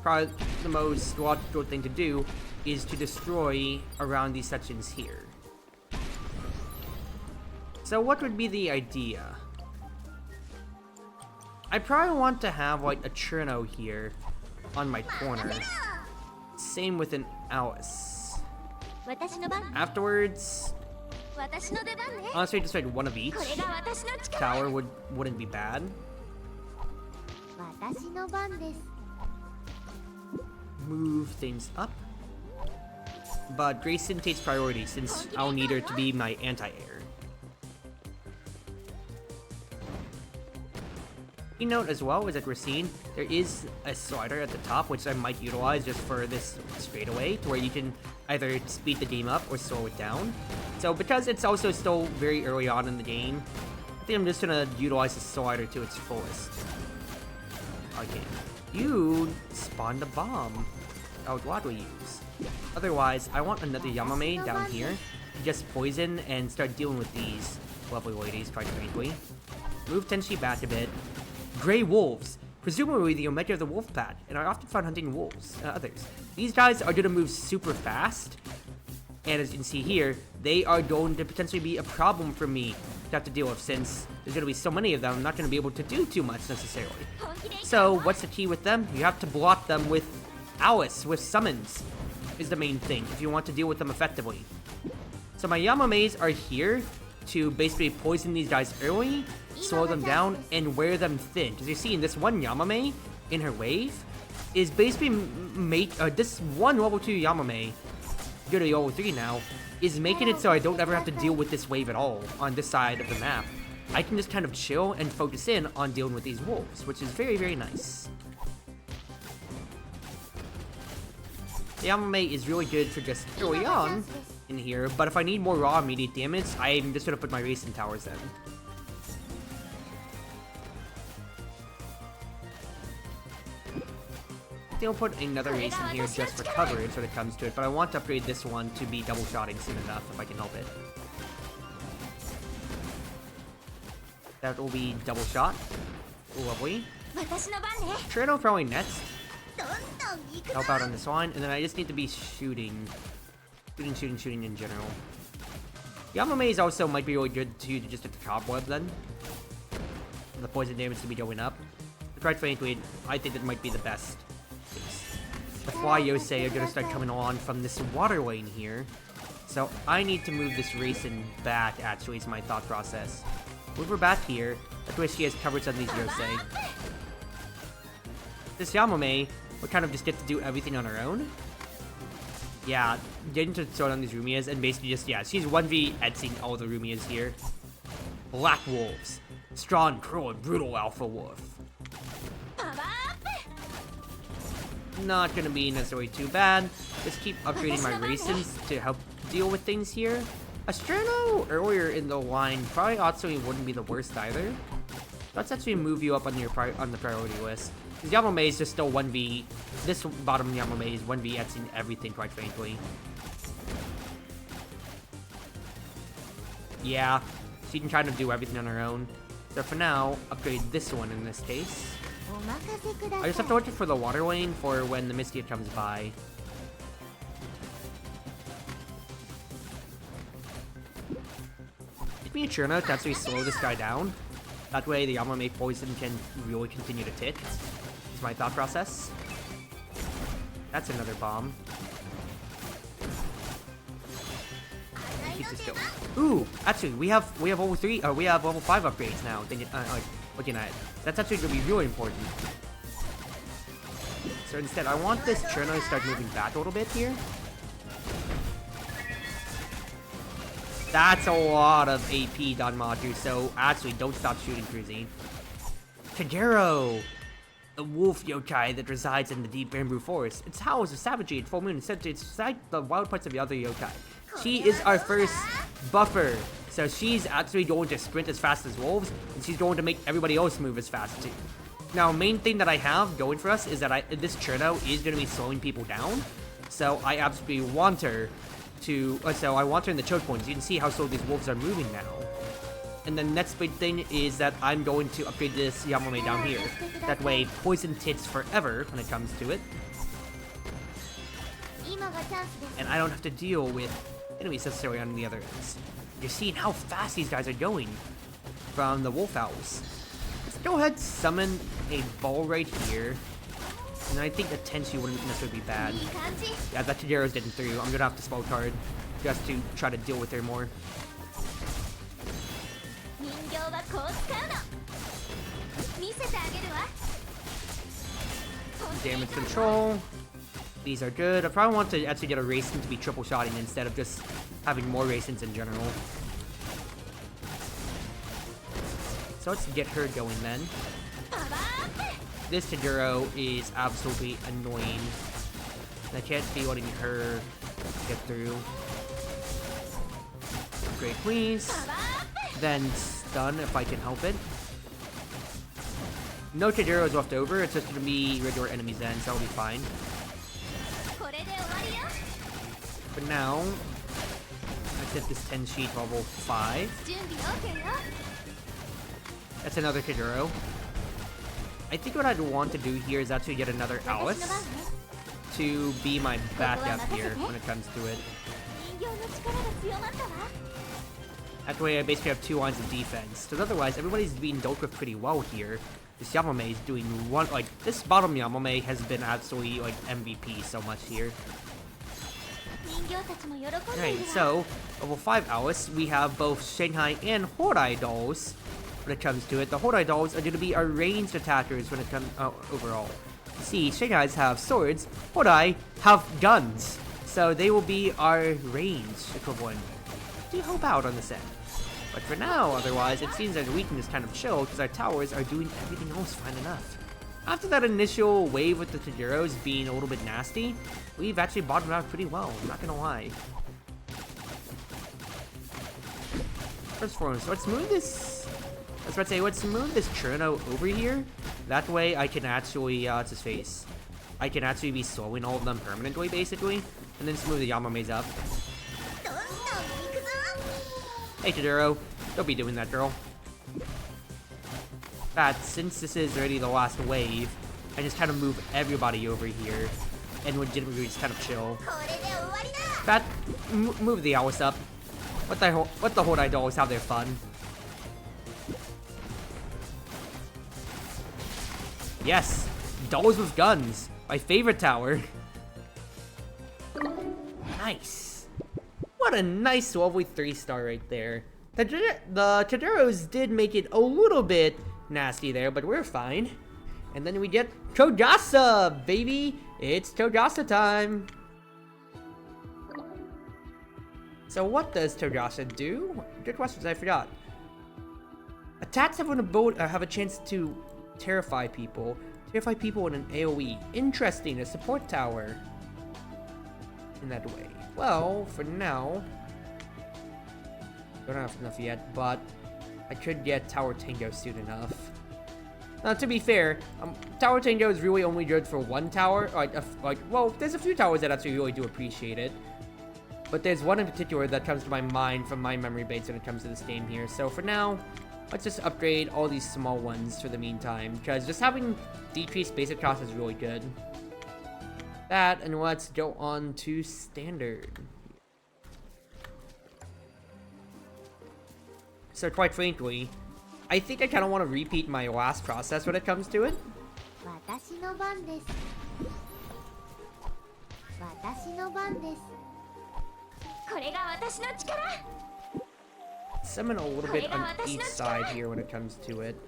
probably the most logical thing to do is to destroy around these sections here. So what would be the idea? I probably want to have like a Cherno here on my corner. Same with an Alice. Afterwards, honestly, just like one of each tower wouldn't be bad. Move things up. But Grayson takes priority since I'll need her to be my anti-air. You note as well is that we're seeing there is a slider at the top which I might utilize just for this straightaway to where you can either speed the game up or slow it down. So because it's also still very early on in the game, I think I'm just gonna utilize the slider to its fullest. Okay, you spawned a bomb. I would gladly use. Otherwise, I want another Yamame down here to just poison and start dealing with these lovely ladies, quite frankly. Move Tenshi back a bit. Grey Wolves, presumably the Omega of the Wolf Pack, and I often found hunting wolves, others. These guys are going to move super fast, and as you can see here, they are going to potentially be a problem for me to have to deal with since there's going to be so many of them, I'm not going to be able to do too much necessarily. So what's the key with them? You have to block them with Alice, with summons, is the main thing, if you want to deal with them effectively. So my Yamames are here to basically poison these guys early, slow them down, and wear them thin. As you see in this one Yamame in her wave is basically this one level 2 Yamame, go to level 3 now, is making it so I don't ever have to deal with this wave at all on this side of the map. I can just kind of chill and focus in on dealing with these wolves, which is very, very nice. The Yamame is really good for just early on in here, but if I need more raw immediate damage, I'm just gonna put my racing towers in. I'll put another race in here just for coverage when it comes to it, but I want to upgrade this one to be double shotting soon enough if I can help it. That will be double shot. Lovely. Trino probably next. Help out on this one, and then I just need to be shooting. Shooting in general. Yamame also might be really good too, just at the cobweb then. The poison damage to be going up. But quite frankly, I think it might be the best. The Flyose are gonna start coming on from this water lane here. So I need to move this racing back, actually, is my thought process. Move her back here. That way she has coverage on these Yosei. This Yamame will kind of just get to do everything on her own. Yeah, getting to throw down these Rumias and basically just, yeah, she's 1v Edsing all the Rumias here. Black Wolves. Strong, cruel, and brutal alpha wolf. Not gonna be necessarily too bad. Just keep upgrading my races to help deal with things here. Astrano earlier in the line probably also wouldn't be the worst either. Let's actually move you up on your on the priority list. Because Yamame is just still 1v. This bottom Yamame is 1v at everything, quite frankly. Yeah, she can try to do everything on her own. So for now, upgrade this one in this case. I just have to watch for the water lane for when the Misty comes by. Give me a Churna to actually slow this guy down. That way the Yamame poison can really continue to tick. It's my thought process. That's another bomb. Keep this going. Ooh, actually, we have level 3. We have level 5 upgrades now. Like looking at it, that's actually gonna be really important. So instead, I want this Churna to start moving back a little bit here. That's a lot of AP done, Maju. So actually, don't stop shooting, Cruzy. Kagero, the wolf yokai that resides in the deep bamboo forest. Its howl is a savagery at full moon. Essentially, it's like the wild parts of the other yokai. She is our first buffer. So she's actually going to sprint as fast as wolves, and she's going to make everybody else move as fast too. Now, main thing that I have going for us is that this Churno is going to be slowing people down. So I absolutely want her to. So I want her in the choke points. You can see how slow these wolves are moving now. And the next big thing is that I'm going to upgrade this Yamame down here. That way, poison tits forever when it comes to it. And I don't have to deal with enemies necessarily on the other ends. You're seeing how fast these guys are going from the wolf owls. Let's go ahead and summon a ball right here. And I think the Tenshi wouldn't necessarily be bad. Yeah, that Tadero's getting through. I'm gonna have to spell card just to try to deal with her more. Damage control. These are good. I probably want to actually get a Racing to be triple shotting instead of just having more Racings in general. So let's get her going then. This Tadero is absolutely annoying. I can't be letting her get through. Great, please. Then stun if I can help it. No Taderos left over. It's just going to be regular enemies then, so I'll be fine. But now, let's hit this 10 sheet level 5. That's another Tadero. I think what I'd want to do here is actually get another Alice to be my backup here when it comes to it. That way I basically have 2 lines of defense. Because otherwise, everybody's being dealt with pretty well here. This Yamame is doing this bottom Yamame has been absolutely MVP so much here. Alright, so level 5 Alice, we have both Shanghai and Horai dolls. When it comes to it, the Horai dolls are going to be our ranged attackers when it comes overall. See, Shanghai's have swords, Horai have guns, so they will be our ranged equivalent. Do help out on this end. But for now, otherwise, it seems that we can just kind of chill because our towers are doing everything else fine enough. After that initial wave with the Taderos being a little bit nasty, we've actually bottomed out pretty well, I'm not gonna lie. First and foremost, let's move this. I was about to say, let's move this Churno over here. That way I can actually, what's his face? I can actually be slowing all of them permanently, basically. And then smooth the Yamame's up. Hey, Tadero. Don't be doing that, girl. But since this is already the last wave, I just kind of move everybody over here. And legitimately just kind of chill. But move the Alice up. What the Horai dolls have their fun. Yes, dolls with guns. My favorite tower. Nice. What a nice level 3-star right there. The Taderos did make it a little bit nasty there, but we're fine. And then we get Togasa, baby. It's Togasa time. So what does Togasa do? Good questions, I forgot. Attacks have a chance to terrify people. Terrify people in an AoE. Interesting, a support tower. In that way. Well, for now, don't have enough yet, but I could get Tower Tango soon enough. Now, to be fair, tower changeout is really only good for one tower. Well, there's a few towers that actually really do appreciate it. But there's one in particular that comes to my mind from my memory base when it comes to this game here. So for now, let's just upgrade all these small ones for the meantime, because just having decreased basic cost is really good. That, and let's go on to standard. So quite frankly, I think I kind of want to repeat my last process when it comes to it. Summon a little bit on each side here when it comes to it.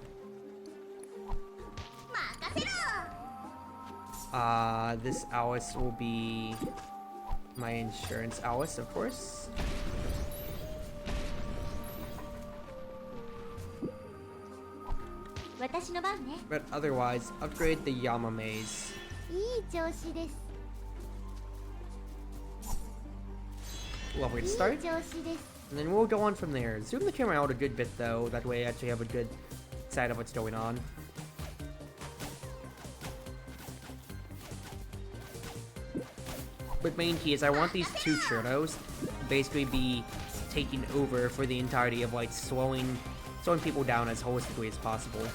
This Alice will be my insurance Alice, of course. But otherwise, upgrade the Yamamays. Lovely to start. And then we'll go on from there. Zoom the camera out a good bit though, that way I actually have a good sight of what's going on. But main key is I want these two Churros to basically be taking over for the entirety of like slowing people down as holistically as possible.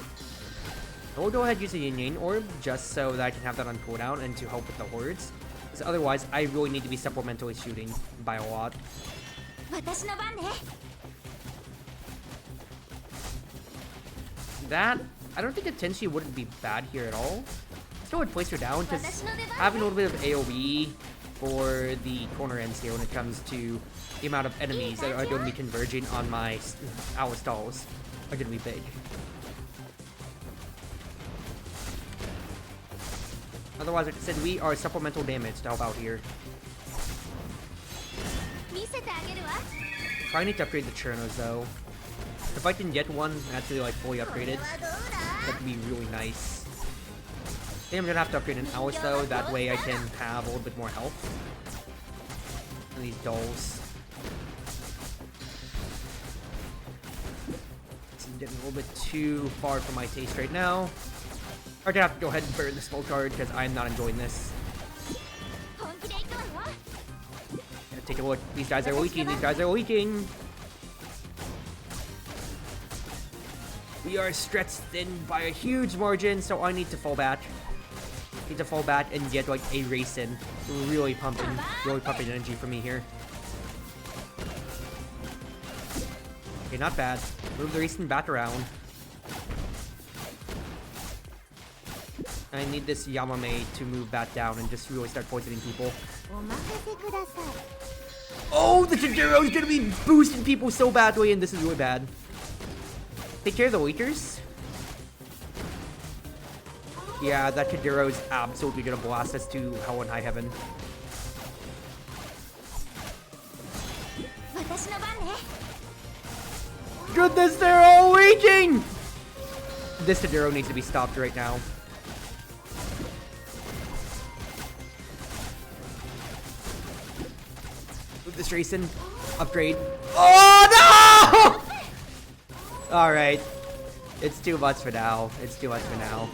I will go ahead and use a Yin Yang Orb just so that I can have that on cooldown and to help with the hordes. Because otherwise, I really need to be supplementally shooting by a lot. That, I don't think Attention wouldn't be bad here at all. Still would place her down because having a little bit of AoE for the corner ends here when it comes to the amount of enemies that are going to be converging on my Alice dolls are going to be big. Otherwise, like I said, we are supplemental damage to help out here. Probably need to upgrade the Churnos though. If I can get one actually like fully upgraded, that'd be really nice. I think I'm gonna have to upgrade an Alice though, that way I can have a little bit more health. And these dolls. It's getting a little bit too far for my taste right now. I'm gonna have to go ahead and burn the spell card because I'm not enjoying this. Take a look. These guys are leaking. These guys are leaking. We are stretched thin by a huge margin, so I need to fall back. Need to fall back and get like a race in. Really pumping energy for me here. Okay, not bad. Move the racing back around. I need this Yamame to move back down and just really start poisoning people. Oh, the Tadero is gonna be boosting people so badly, and this is really bad. Take care of the leakers. Yeah, that Tadero is absolutely gonna blast us to hell and high heaven. Goodness, they're all leaking! This Tadero needs to be stopped right now. This racing upgrade. Oh no! Alright. It's too much for now. It's too much for now.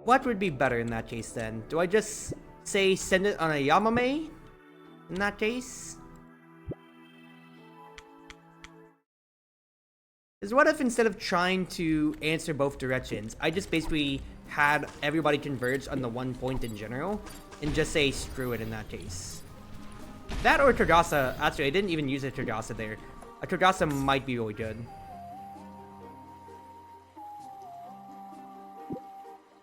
What would be better in that case then? Do I just say send it on a Yamame? In that case? Because what if instead of trying to answer both directions, I just basically had everybody converge on the one point in general? And just say screw it in that case. That or Turgasa. Actually, I didn't even use a Turgasa there. A Turgasa might be really good.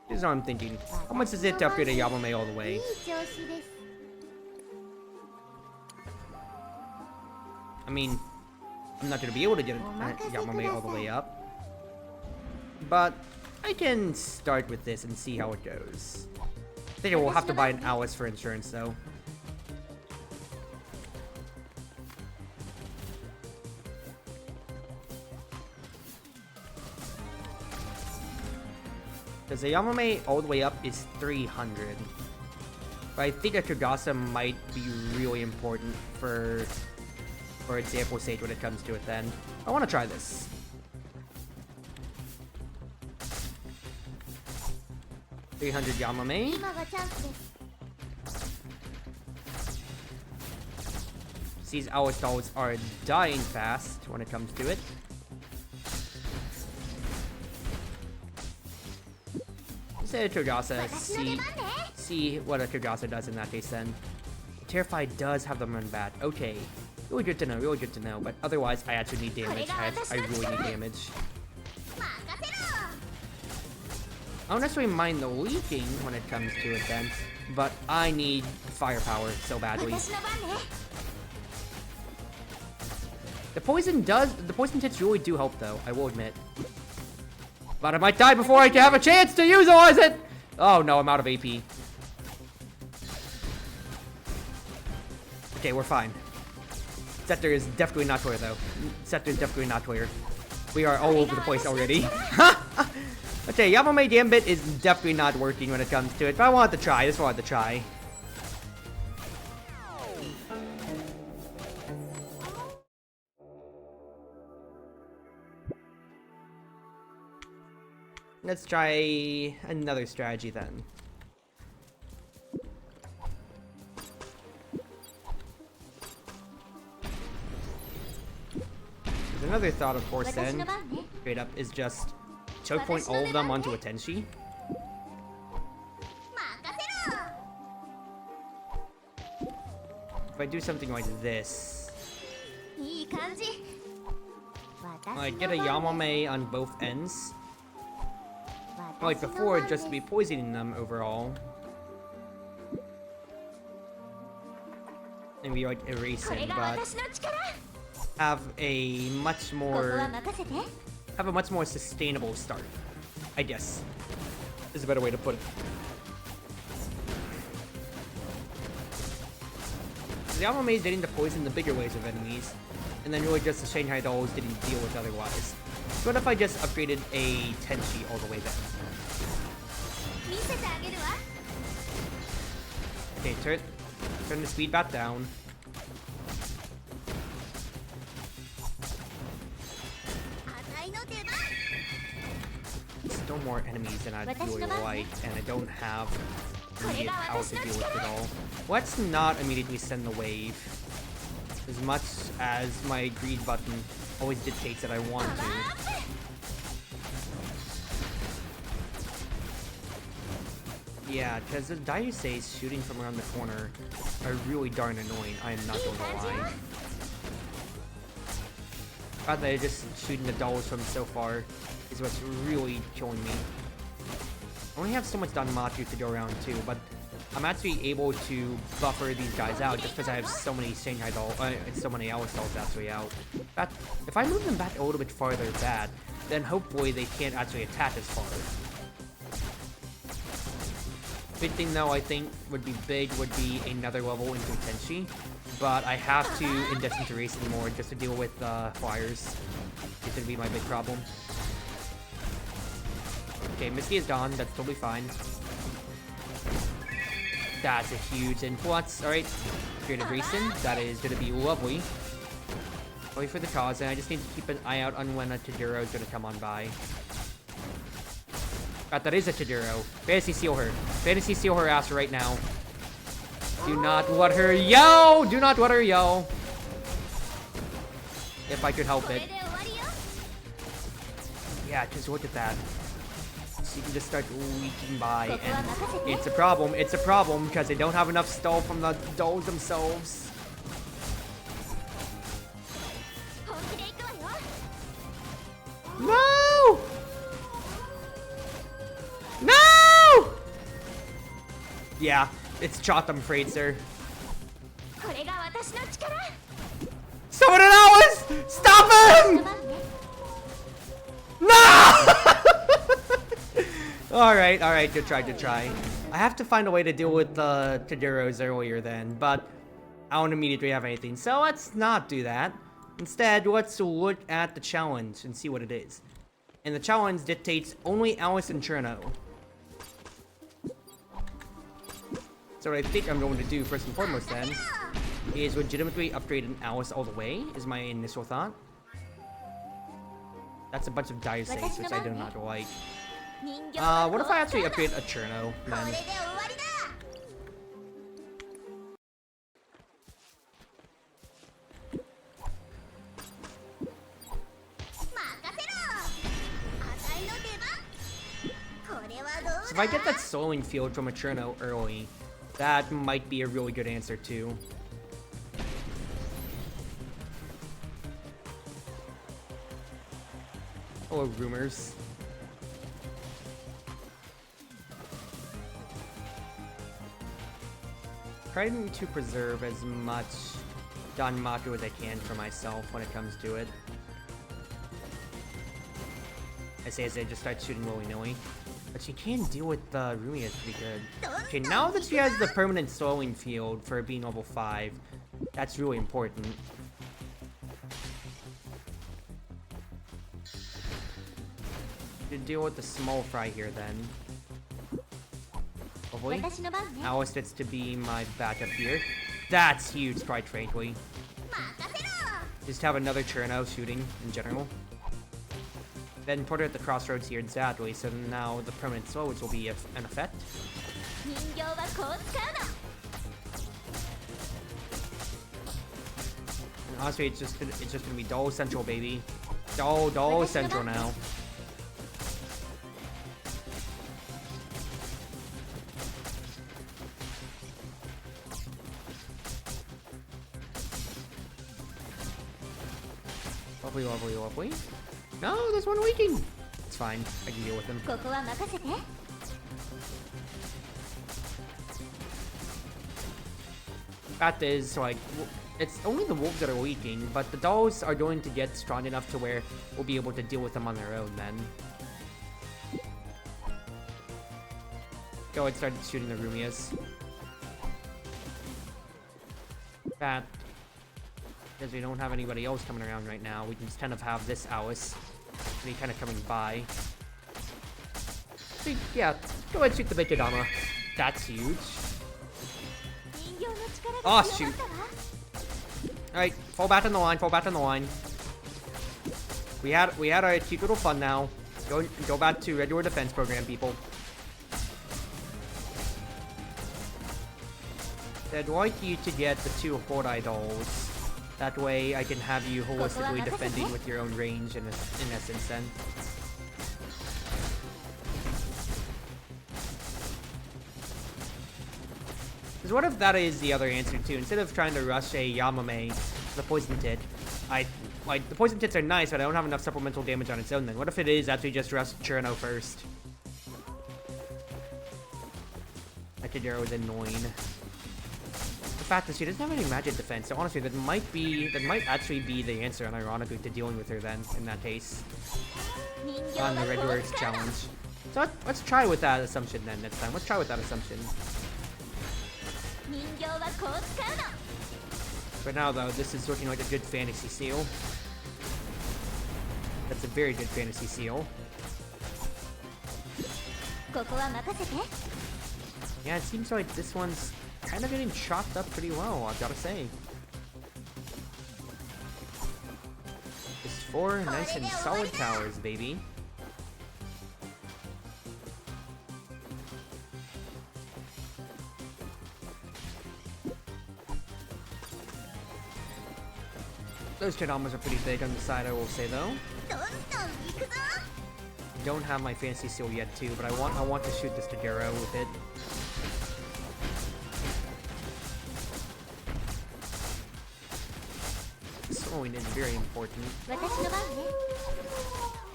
Here's what I'm thinking. How much is it to upgrade a Yamame all the way? I mean, I'm not going to be able to get a Yamame all the way up. But I can start with this and see how it goes. I think I will have to buy an Alice for insurance, though. Because the Yamame all the way up is 300. But I think a Turgasa might be really important for example stage when it comes to it then. I want to try this. 300 Yamame. These Alice dolls are dying fast when it comes to it. Say Turgasa, see what a Turgasa does in that case then. Terrified does have them run bad. Okay. Really good to know, really good to know. But otherwise, I actually need damage. I really need damage. I don't necessarily mind the leaking when it comes to it then, but I need firepower so badly. The poison tips really do help though, I will admit. But I might die before I can have a chance to utilize it! Oh no, I'm out of AP. Okay, we're fine. Scepter is definitely not clear though. Scepter is definitely not clear. We are all over the place already. Okay, Yamame Gambit is definitely not working when it comes to it, but I wanted to try. I just wanted to try. Let's try another strategy then. There's another thought, of course, then. Straight up is just choke point all of them onto a Tenshi. If I do something like this, I get a Yamame on both ends. Like before, just to be poisoning them overall. And we like erasing, but have a much more sustainable start, I guess, is a better way to put it. The Yamame is getting to poison the bigger waves of enemies, and then really just the Shanghai dolls didn't deal with otherwise. What if I just upgraded a Tenshi all the way there? Okay, turn the speed back down. Still more enemies than I'd really like, and I don't have immediate power to deal with it all. Let's not immediately send the wave, as much as my greed button always dictates that I want to. Yeah, because the Daiusei's shooting from around the corner are really darn annoying, I am not going to lie. The fact that they're just shooting the dolls from so far is what's really killing me. I only have so much Danmachi to go around too, but I'm actually able to buffer these guys out just because I have so many Shanghai dolls, so many Alice dolls actually out. But if I move them back a little bit farther back, then hopefully they can't actually attack as far. Big thing though, I think would be another level into Tenshi, but I have to invest into racing more just to deal with flyers. It's gonna be my big problem. Okay, Misty is gone. That's totally fine. That's a huge influx. Alright. Creative Racing. That is going to be lovely. Wait for the cause, and I just need to keep an eye out on when a Taduro is going to come on by. That is a Taduro. Fantasy seal her. Fantasy seal her ass right now. Do not let her yell! Do not let her yell. If I could help it. Yeah, just look at that. So you can just start leaking by, and it's a problem. It's a problem because they don't have enough stall from the dolls themselves. No! No! Yeah, it's Chot, I'm afraid, sir. Someone else! Stop him! No! Alright, good try. I have to find a way to deal with the Taduros earlier then, but I don't immediately have anything, so let's not do that. Instead, let's look at the challenge and see what it is. And the challenge dictates only Alice and Cherno. So what I think I'm going to do first and foremost then is legitimately upgrade an Alice all the way, is my initial thought. That's a bunch of Daiuseis, which I do not like. What if I actually upgrade a Cherno, then? So if I get that soloing field from a Cherno early, that might be a really good answer too. Hello, rumors. Trying to preserve as much Danmaku as I can for myself when it comes to it. I say as I just start shooting willy-nilly. But she can deal with the Rumias pretty good. Okay, now that she has the permanent slowing field for being level 5, that's really important. To deal with the small fry here then. Hopefully. Alice gets to be my backup here. That's huge, quite frankly. Just have another Cherno shooting in general. Then put her at the crossroads here exactly, so now the permanent slow, which will be an effect. And honestly, it's just gonna be Doll Central, baby. Doll Central now. Lovely. No, there's one leaking! It's fine. I can deal with him. Fact is, like, it's only the wolves that are leaking, but the dolls are going to get strong enough to where we'll be able to deal with them on their own then. Go ahead and start shooting the Rumias. That. Because we don't have anybody else coming around right now, we can just kind of have this Alice be kind of coming by. So, yeah, go ahead and shoot the big Kadama. That's huge. Oh, shoot. Alright, fall back on the line, We had our cute little fun now. Go back to regular defense program, people. I'd like you to get the 2 Hordai dolls. That way, I can have you holistically defending with your own range in essence then. Because what if that is the other answer too? Instead of trying to rush a Yamame, the Poison Tit, like, the Poison Tits are nice, but I don't have enough supplemental damage on its own then. What if it is actually just rush Cherno first? That Kidero is annoying. The fact that she doesn't have any magic defense, so honestly that might actually be the answer unironically to dealing with her then in that case on the Red Dwarf's challenge. So let's try with that assumption then next time. Let's try with that assumption. For now though, this is looking like a good fantasy seal. That's a very good fantasy seal. Yeah, it seems like this one's kind of getting chopped up pretty well, I've gotta say. Just 4 nice and solid towers, baby. Those Kadamas are pretty big on the side, I will say though. Don't have my fantasy seal yet too, but I want to shoot this Tagero with it. Slowing is very important.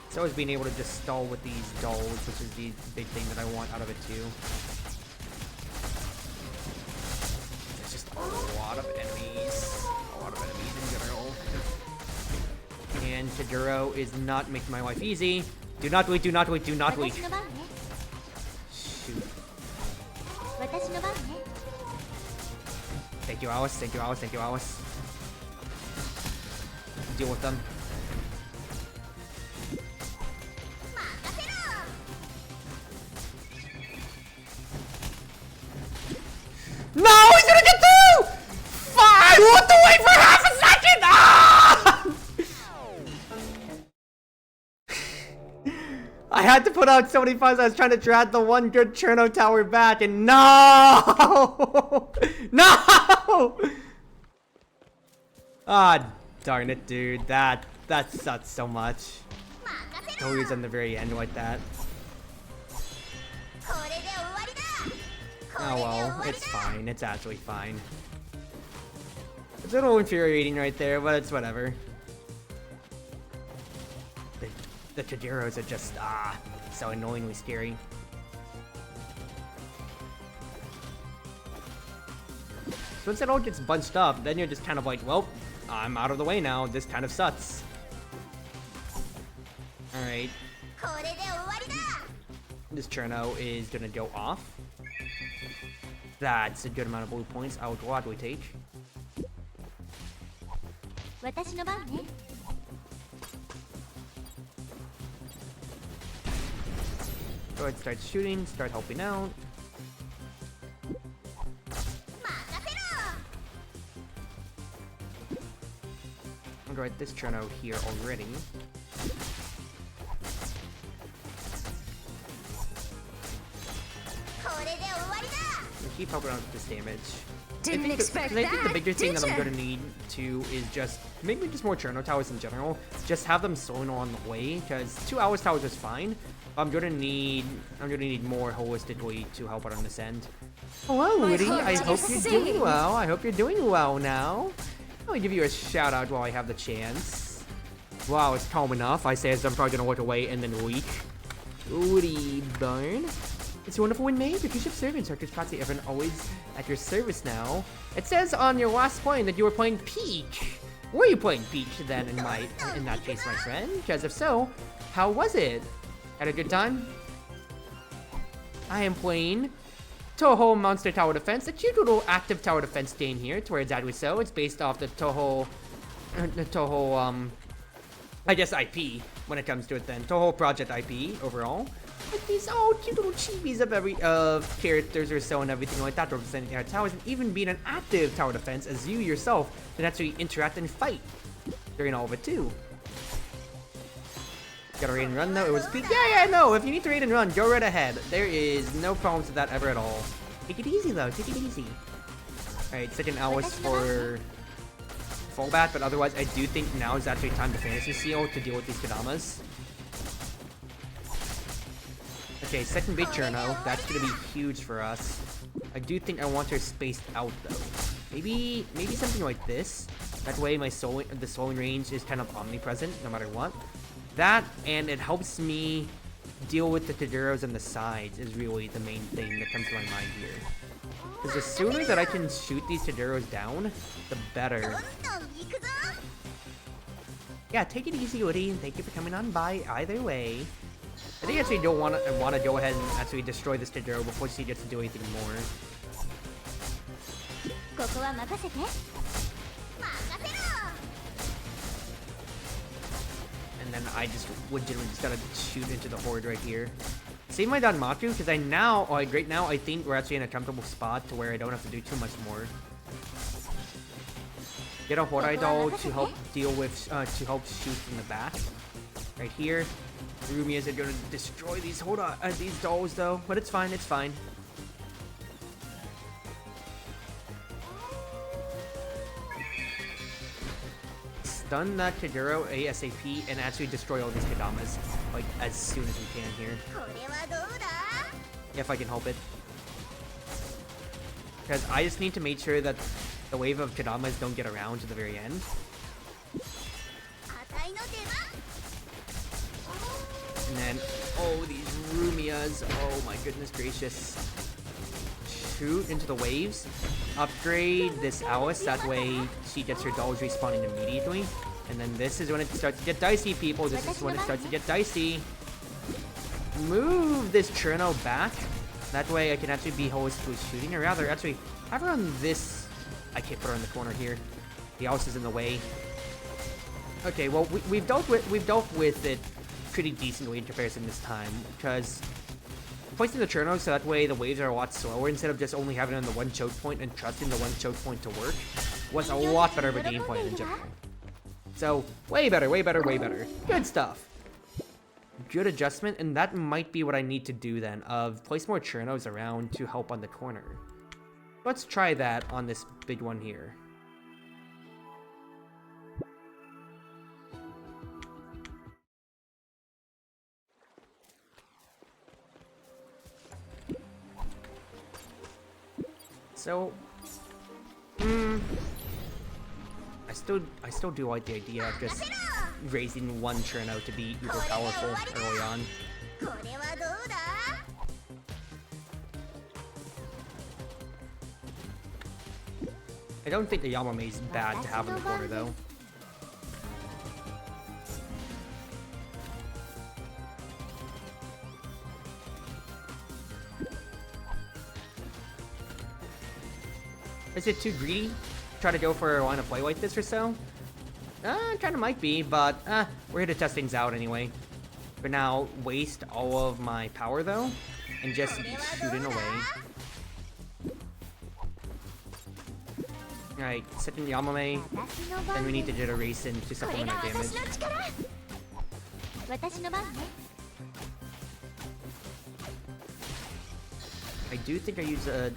It's always being able to just stall with these dolls, which is the big thing that I want out of it too. There's just a lot of enemies. A lot of enemies in general. And Tagero is not making my life easy. Do not wait, do not wait, do not wait. Shoot. Thank you, Alice. Thank you, Alice. Thank you, Alice. Deal with them. No, he's gonna get through! Fine! What the wait for half a second? Ah! I had to put out so many funds. I was trying to drag the one good Cherno tower back, and no! No! Ah, darn it, dude. That sucks so much. Always on the very end like that. Oh well, it's fine. It's actually fine. It's a little infuriating right there, but it's whatever. The Taderos are just, so annoyingly scary. So once it all gets bunched up, then you're just kind of like, well, I'm out of the way now. This kind of sucks. Alright. This Cherno is gonna go off. That's a good amount of blue points I would gladly take. Go ahead, start shooting, start helping out. I'm gonna write this Cherno here already. Keep helping out with this damage. Didn't expect that. I think the bigger thing that I'm gonna need to is just maybe just more Cherno towers in general. Just have them slowing along the way, because 2 hours towers is fine. I'm gonna need more holistically to help out on this end. Hello, Woody. I hope you're doing well. I hope you're doing well now. I'll give you a shout out while I have the chance. Wow, it's calm enough. I say as I'm probably gonna look away and then weak. Woody burn. It's a Wonderful Wind Mage, your Cruz Ship servant, Chartreuse Proxy, everyone always at your service now. It says on your last point that you were playing Peach. Were you playing Peach then in that case, my friend? Because if so, how was it? Had a good time? I am playing Touhou Monster Tower Defense, a cute little active tower defense game here, to where exactly so. It's based off the Touhou, I guess IP, when it comes to it then. Touhou Project IP, overall. Like these cute little chibis of characters or so and everything like that representing our towers, and even being an active tower defense as you yourself can actually interact and fight during all of it too. Gotta raid and run though, it was peak. Yeah, no, if you need to raid and run, go right ahead. There is no problems with that ever at all. Take it easy though, take it easy. Alright, second hours for fallback, but otherwise I do think now is actually time to fantasy seal to deal with these Kadamas. Okay, second big Cherno. That's gonna be huge for us. I do think I want her spaced out though. Maybe something like this. That way the slowing range is kind of omnipresent no matter what. That, and it helps me deal with the Taderos on the sides is really the main thing that comes to my mind here. Because the sooner that I can shoot these Taderos down, the better. Yeah, take it easy, Woody, and thank you for coming on by either way. I think I actually don't want to go ahead and actually destroy this Tadero before she gets to do anything more. And then I just legitimately just gotta shoot into the horde right here. Save my Danmaku, because right now I think we're actually in a comfortable spot to where I don't have to do too much more. Get a horde idol to help deal with, to help shoot from the back. Right here. Rumias are gonna destroy these these dolls though, but it's fine, it's fine. Stun that Tadero ASAP and actually destroy all these Kadamas, like, as soon as we can here. If I can help it. Because I just need to make sure that the wave of Kadamas don't get around to the very end. And then, oh, these Rumias, oh my goodness gracious. Shoot into the waves. Upgrade this Alice, that way she gets her dolls respawning immediately. And then this is when it starts to get dicey, people. This is when it starts to get dicey. Move this Cherno back. That way I can actually be holistically shooting, or rather, actually, have her on this. I can't put her in the corner here. The Alice is in the way. Okay, well, we've dealt with it pretty decently in comparison this time, because placing the Cherno so that way the waves are a lot slower instead of just only having it on the one choke point and trusting the one choke point to work was a lot better of a game plan in general. So, way better, way better, way better. Good stuff. good adjustment, and that might be what I need to do then, of place more Churnos around to help on the corner. Let's try that on this big one here. So, I still do like the idea of just raising one Churno to be uber powerful early on. I don't think the Yamame is bad to have in the corner though. Is it too greedy? Try to go for a line of play like this or so? Kinda might be, but we're here to test things out anyway. For now, waste all of my power though, and just be shooting away. Alright, second Yamame, then we need to get a race in to supplement our damage. I do think I use an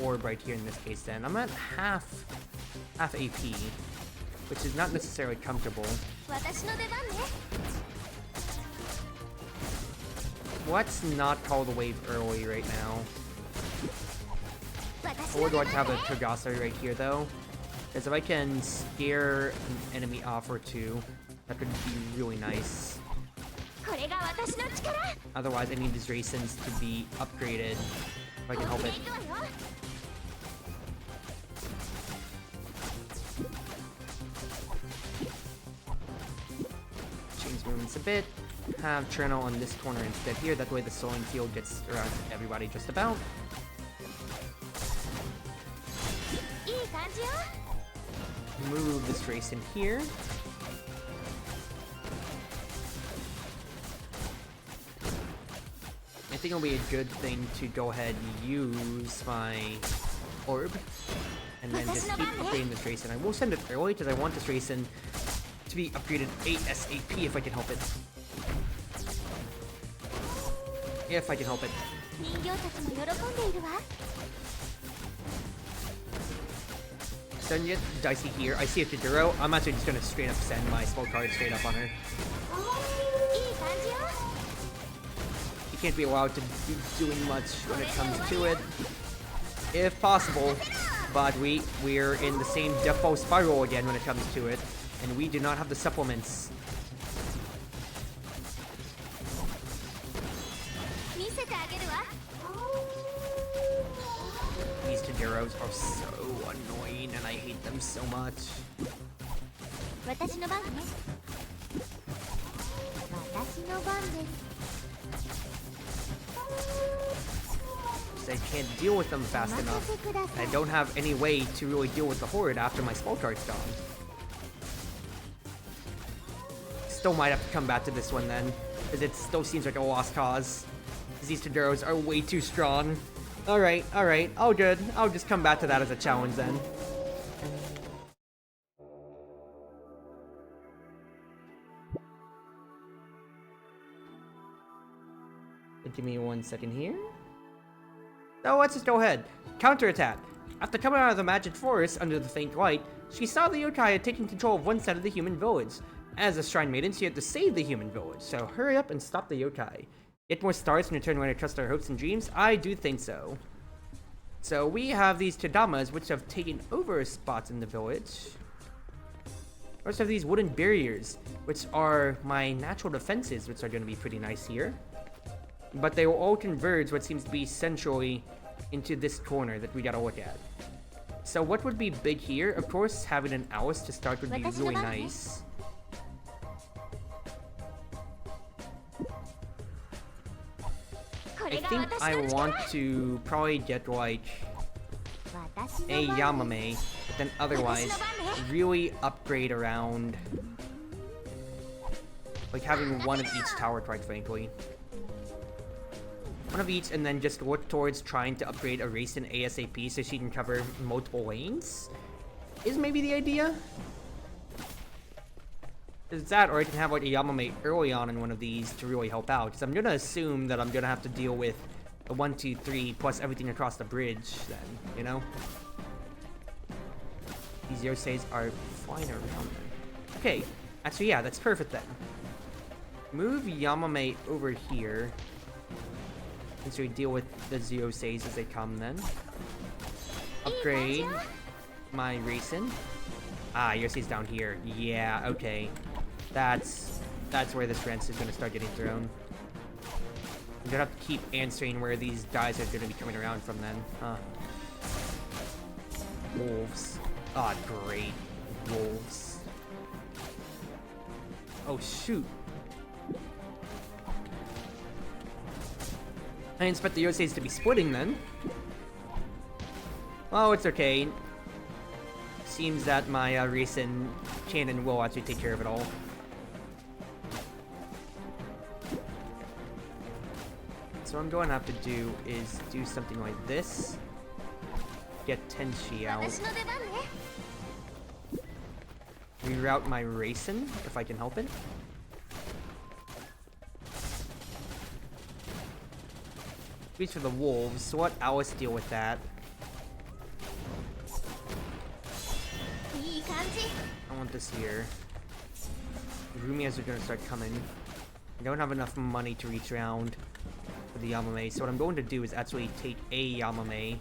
orb right here in this case then. I'm at half AP, which is not necessarily comfortable. Let's not call the wave early right now. I would like to have a Togasari right here though, because if I can scare an enemy off or two, that could be really nice. Otherwise I need these Racins to be upgraded if I can help it. Change movements a bit. Have Cherno on this corner instead here, that way the sowing field gets around everybody just about. Move this race in here. I think it'll be a good thing to go ahead and use my orb and then just keep upgrading this Racing. I will send it early because I want this Racing to be upgraded ASAP if I can help it. If I can help it. Starting to get dicey here. I see a Taduro. I'm actually just gonna straight up send my small card straight up on her. You can't be allowed to be doing much when it comes to it, if possible. But we're in the same Defo spiral again when it comes to it, and we do not have the supplements. These Taduros are so annoying, and I hate them so much. I can't deal with them fast enough. I don't have any way to really deal with the horde after my spell card's gone. Still might have to come back to this one then, because it still seems like a lost cause. These Taduros are way too strong. Alright, all good. I'll just come back to that as a challenge then. Give me 1 second here. So let's just go ahead. Counterattack. After coming out of the magic forest under the faint light, she saw the yokai had taken control of one side of the human village. As a shrine maiden, she had to save the human village, so hurry up and stop the yokai. Get more stars and return when I trust our hopes and dreams? I do think so. So we have these Tadamas, which have taken over spots in the village. We also have these wooden barriers, which are my natural defenses, which are going to be pretty nice here. But they will all converge what seems to be centrally into this corner that we gotta look at. So what would be big here? Of course, having an Alice to start would be really nice. I think I want to probably get like a Yamame, but then otherwise really upgrade around like having one of each tower, quite frankly. One of each, and then just look towards trying to upgrade a race in ASAP so she can cover multiple lanes, is maybe the idea. It's that, or I can have like a Yamame early on in one of these to really help out. Because I'm gonna assume that I'm gonna have to deal with the 1, 2, 3 plus everything across the bridge then, you know? These Yoseis are flying around then. Okay, actually yeah, that's perfect then. Move Yamame over here. And so we deal with the Yoseis as they come then. Upgrade my racing. Ah, Yosei's down here. Yeah, okay. That's where this Rents is gonna start getting thrown. I'm gonna have to keep answering where these guys are gonna be coming around from then. Huh. Wolves. Ah, great. Wolves. Oh, shoot. I expect the Yoseis to be splitting then. Oh, it's okay. Seems that my recent cannon will actually take care of it all. So what I'm going to have to do is do something like this. Get Tenshi out. Reroute my racing, if I can help it. Reach for the wolves, so let Alice deal with that. I want this here. Rumias are gonna start coming. I don't have enough money to reach around for the Yamame, so what I'm going to do is actually take a Yamame,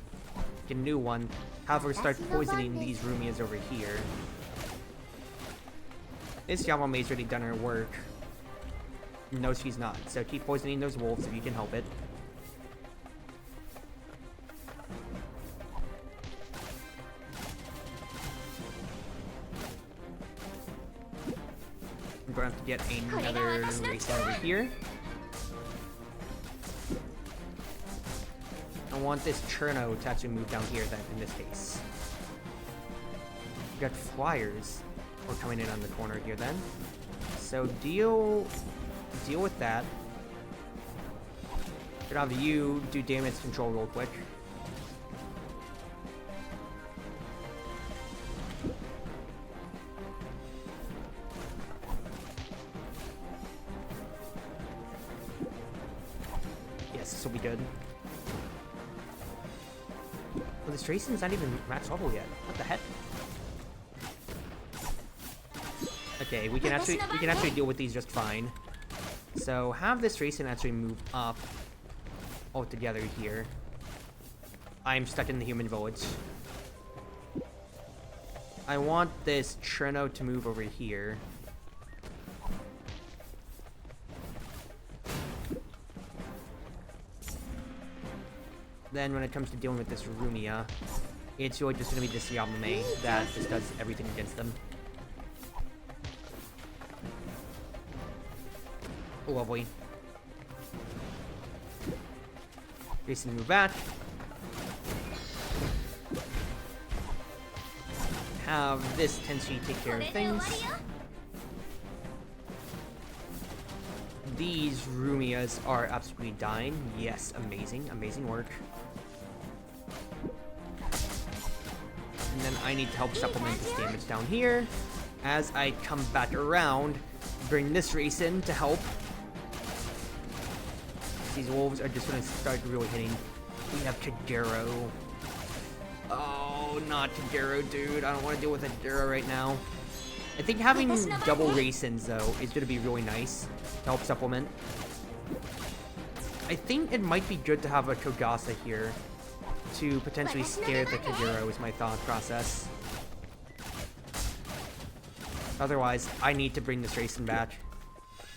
get a new one, have her start poisoning these Rumias over here. This Yamame's already done her work. No, she's not, so keep poisoning those wolves if you can help it. I'm going to have to get another race over here. I want this Cherno to actually move down here then, in this case. We got flyers. We're coming in on the corner here then. So deal with that. Could have you do damage control real quick. Yes, this will be good. Well, this Dracen's not even max level yet. What the heck? Okay, we can actually deal with these just fine. So have this Racing actually move up altogether here. I'm stuck in the human village. I want this Cherno to move over here. Then when it comes to dealing with this Rumia, it's really just going to be this Yamame that just does everything against them. Lovely. Jason, move back. Have this Tenshi take care of things. These Rumias are absolutely dying. Yes, amazing. Amazing work. And then I need to help supplement this damage down here. As I come back around, bring this race in to help. These wolves are just going to start really hitting. We have Kagero. Oh, not Kagero, dude. I don't want to deal with Kagero right now. I think having double Racins, though, is going to be really nice to help supplement. I think it might be good to have a Kogasa here to potentially scare the Kagero is my thought process. Otherwise, I need to bring this Racin back.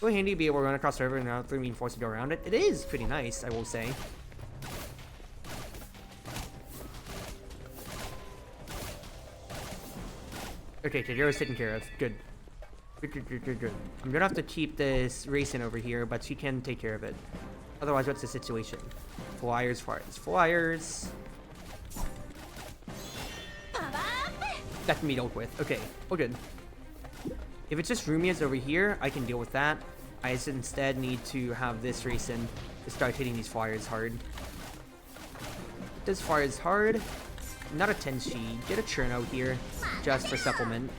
Really handy to be able to run across the river and not being forced to go around it. It is pretty nice, I will say. Okay, Kagero's taken care of. Good. Good. I'm gonna have to keep this Racing over here, but she can take care of it. Otherwise, what's the situation? Flyers. That can be dealt with. Okay, all good. If it's just Rumias over here, I can deal with that. I just instead need to have this Racing to start hitting these flyers hard. Does flyers hard? Not a Tenshi. Get a Cherno here, just for supplement.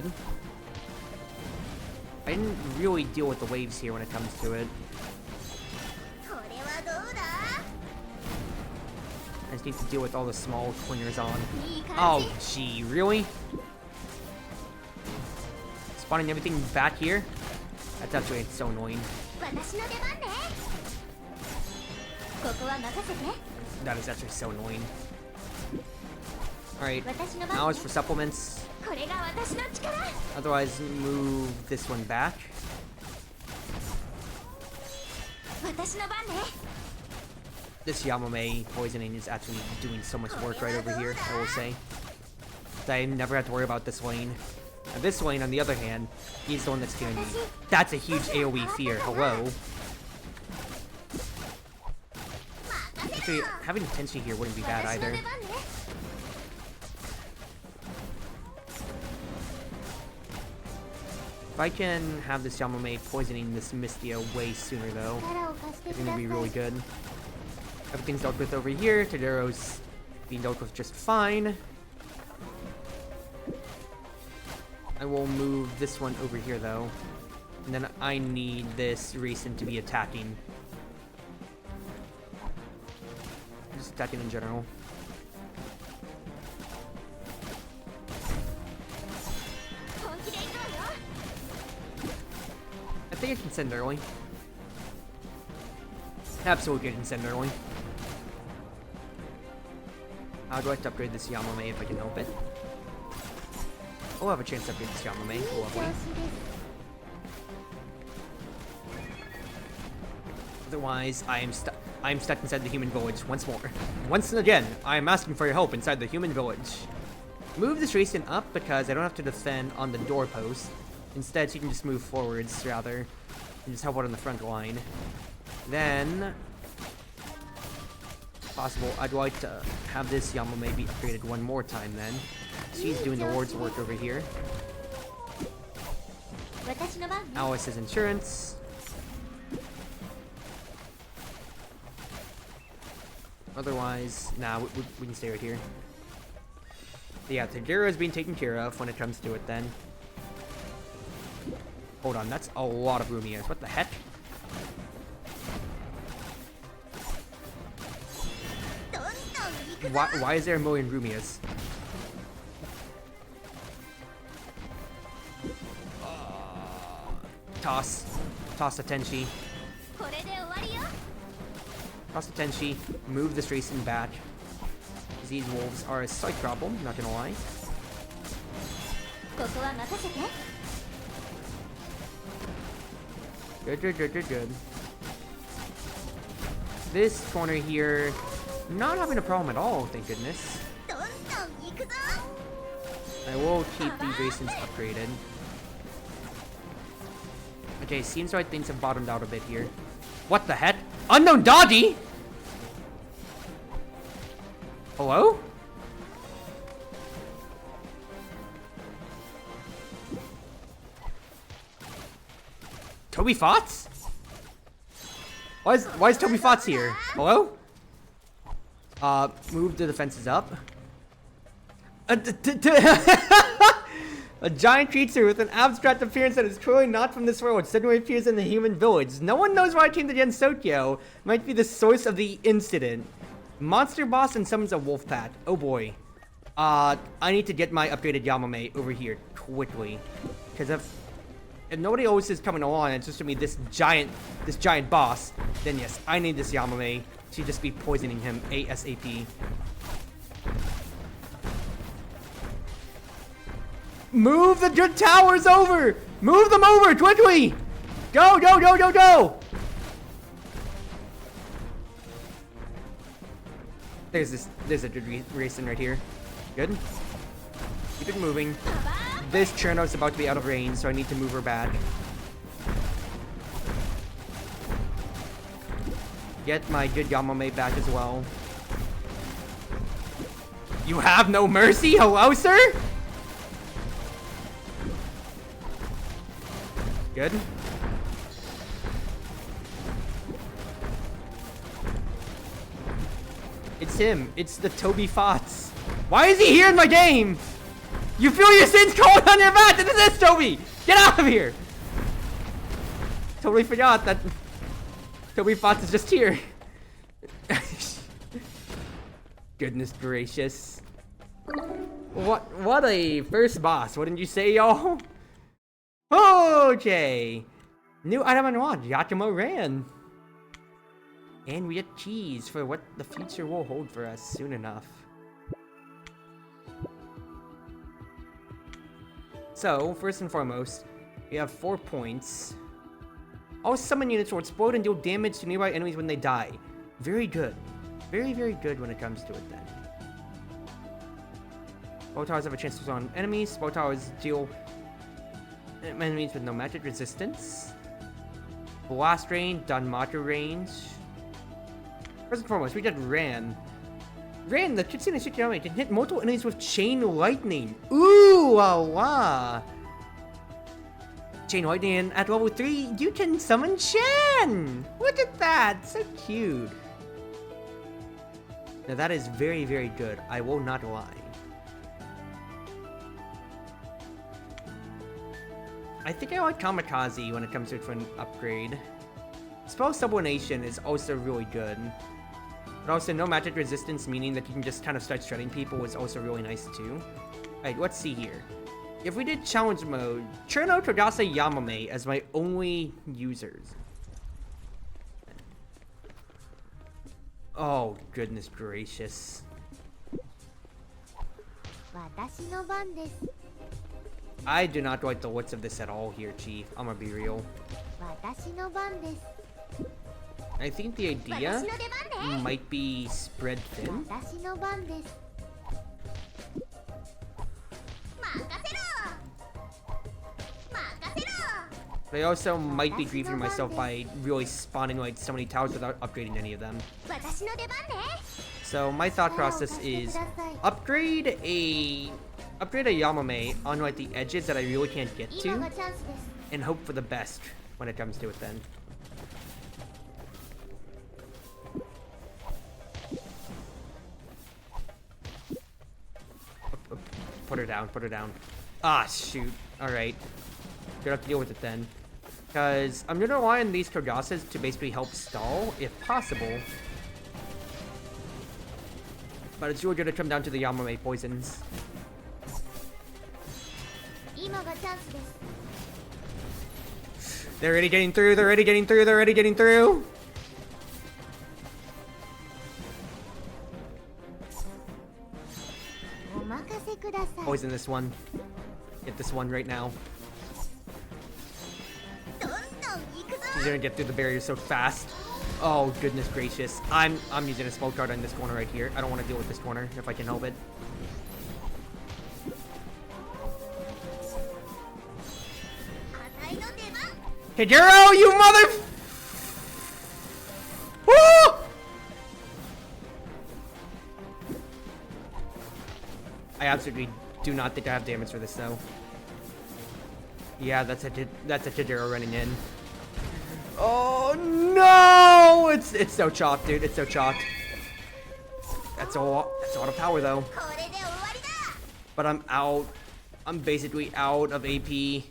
Good. I didn't really deal with the waves here when it comes to it. I just need to deal with all the small clingers on. Oh, gee, really? Spawning everything back here? That's actually so annoying. That is actually so annoying. Alright, now it's for supplements. Otherwise, move this one back. This Yamame poisoning is actually doing so much work right over here, I will say. I never have to worry about this lane. Now this lane, on the other hand, he's the one that's doing... That's a huge AoE fear, hello. Actually, having Tenshi here wouldn't be bad either. If I can have this Yamame poisoning this Mistia way sooner though, it's gonna be really good. Everything's dealt with over here. Tadero's being dealt with just fine. I will move this one over here though. And then I need this Raisin to be attacking. Just attacking in general. I think I can send early. Absolutely can send early. I'd like to upgrade this Yamame if I can help it. I'll have a chance to upgrade this Yamame. Lovely. Otherwise, I am stuck inside the human village once more. Once again, I am asking for your help inside the human village. Move this Raisin up because I don't have to defend on the doorpost. Instead, she can just move forwards rather and just help out on the front line. Then, if possible, I'd like to have this Yamame be upgraded one more time then. She's doing the ward's work over here. Alice's insurance. Otherwise, nah, we can stay right here. But yeah, Tajiro is being taken care of when it comes to it then. Hold on, that's a lot of Rumias. What the heck? Why is there a million Rumias? Toss the Tenshi. Toss the Tenshi. Move this Raisin back. These wolves are a slight problem, not gonna lie. Good. This corner here, not having a problem at all, thank goodness. I will keep these Raisins upgraded. Okay, seems like things have bottomed out a bit here. What the heck? Unknown Doggy? Hello? Toby Fots? Why is Toby Fots here? Hello? Move the defenses up. A giant creature with an abstract appearance that is truly not from this world suddenly appears in the human village. No one knows why it came to Gensokyo. Might be the source of the incident. Monster boss and summons a wolf pack. Oh boy. I need to get my upgraded Yamame over here quickly. Because if nobody else is coming along, it's just gonna be this giant boss, then yes, I need this Yamame to just be poisoning him ASAP. Move the good towers over! Move them over quickly! Go! There's a good Raisin right here. Good. Keep it moving. This Cherno's about to be out of range, so I need to move her back. Get my good Yamame back as well. You have no mercy? Hello, sir? Good. It's him. It's the Toby Fots. Why is he here in my game? You feel your sins calling on your back! This is this, Toby! Get out of here! Totally forgot that Toby Fox is just here. Goodness gracious. What a first boss, wouldn't you say, y'all? Okay. New item unlocked, Yakumo Ran. And we get cheese for what the future will hold for us soon enough. So, first and foremost, we have 4 points. All summon units will explode and deal damage to nearby enemies when they die. Very good. Very, very good when it comes to it then. Bow towers have a chance to spawn enemies. Bow towers deal enemies with no magic resistance. Blast range, Danmaku range. First and foremost, we got Ran. Ran, the Kitsune Shikiyame, can hit multiple enemies with Chain Lightning. Ooh, la la. Chain Lightning, and at level 3, you can summon Shan! Look at that, so cute. Now that is very, very good, I will not lie. I think I like Kamikaze when it comes to it for an upgrade. Spell Sublimation is also really good. But also no magic resistance, meaning that you can just kind of start shredding people, is also really nice too. Alright, let's see here. If we did challenge mode, Cherno, Togase, Yamame as my only users. Oh, goodness gracious. I do not like the looks of this at all here, Chief. I'm gonna be real. I think the idea might be spread thin. But I also might be griefing myself by really spawning like so many towers without upgrading any of them. So my thought process is upgrade a Yamame on like the edges that I really can't get to, and hope for the best when it comes to it then. Put her down, put her down. Ah, shoot. Alright. Gonna have to deal with it then. Because I'm gonna rely on these Togases to basically help stall, if possible. But it's really gonna come down to the Yamame poisons. They're already getting through, they're already getting through, they're already getting through! Poison this one. Get this one right now. She's gonna get through the barrier so fast. Oh, goodness gracious. I'm using a smoke guard on this corner right here. I don't want to deal with this corner if I can help it. Hijiro, you mother... Woo! I absolutely do not think I have damage for this though. Yeah, that's a Hijiro running in. Oh no! It's so chopped, dude. It's so chopped. That's a lot of power though. But I'm out. I'm basically out of AP.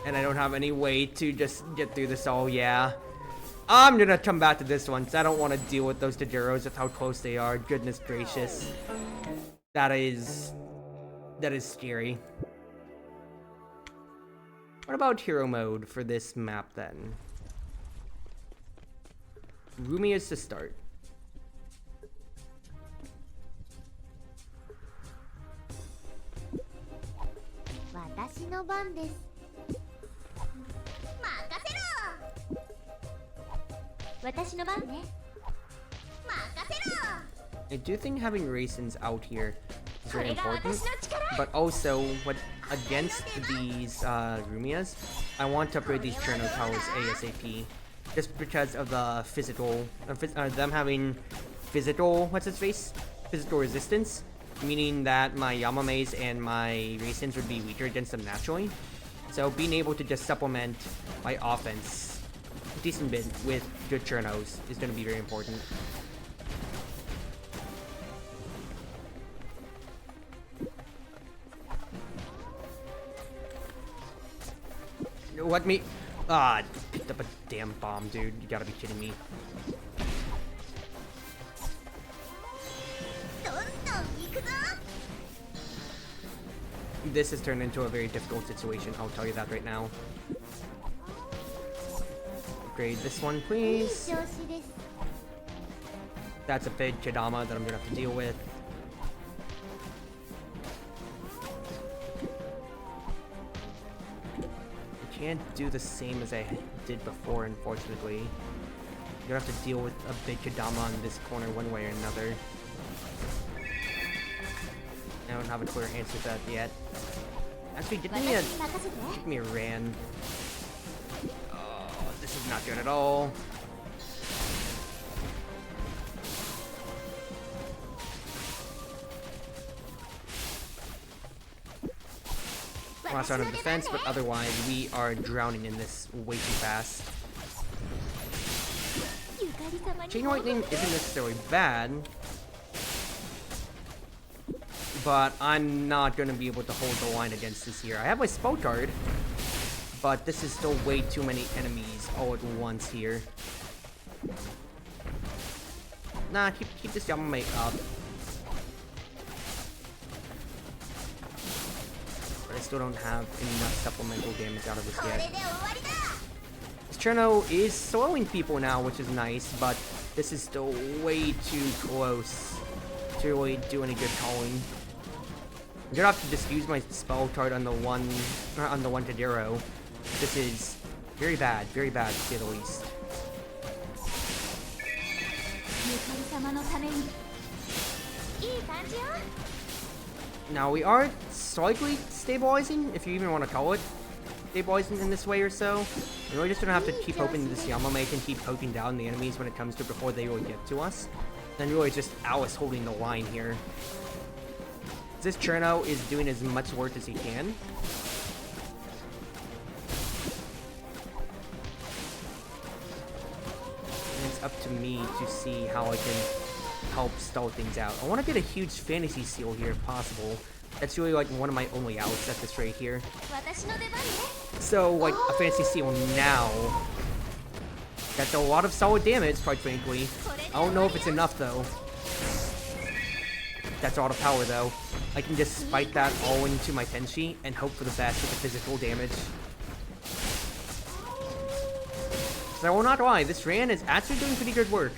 And I don't have any way to just get through this all, yeah. I'm gonna come back to this one, because I don't want to deal with those Tajiros with how close they are. Goodness gracious. That is scary. What about hero mode for this map then? Rumi is to start. I do think having raisins out here is very important, but also against these Rumias, I want to upgrade these Cherno towers ASAP, just because of the physical, them having physical, physical resistance, meaning that my Yamames and my raisins would be weaker against them naturally. So being able to just supplement my offense a decent bit with good Chernos is going to be very important. Let me... Ah, picked up a damn bomb, dude. You gotta be kidding me. This has turned into a very difficult situation, I'll tell you that right now. Upgrade this one, please. That's a big Kodama that I'm gonna have to deal with. I can't do the same as I did before, unfortunately. You're gonna have to deal with a big Kodama in this corner one way or another. I don't have a clear answer to that yet. Actually, give me a Ran. Oh, this is not good at all. Last round of defense, but otherwise we are drowning in this way too fast. Chain Lightning isn't necessarily bad, but I'm not going to be able to hold the line against this here. I have my spell card, but this is still way too many enemies all at once here. Nah, keep this Yamamate up. But I still don't have enough supplemental damage out of this yet. This Cherno is slowing people now, which is nice, but this is still way too close to really do any good calling. I'm gonna have to just use my spell card on the one Tadero. This is very bad to say the least. Now we are slightly stabilizing, if you even want to call it stabilizing in this way or so. We're really just gonna have to keep hoping this Yamamate can keep poking down the enemies when it comes to before they really get to us. Then really just Alice holding the line here. This Cherno is doing as much work as he can. And it's up to me to see how I can help stall things out. I want to get a huge fantasy seal here if possible. That's really like one of my only outs at this rate here. So like a fantasy seal now. That's a lot of solid damage, quite frankly. I don't know if it's enough though. That's a lot of power though. I can just spike that all into my Tenshi and hope for the best with the physical damage. So I will not lie, this Ran is actually doing pretty good work.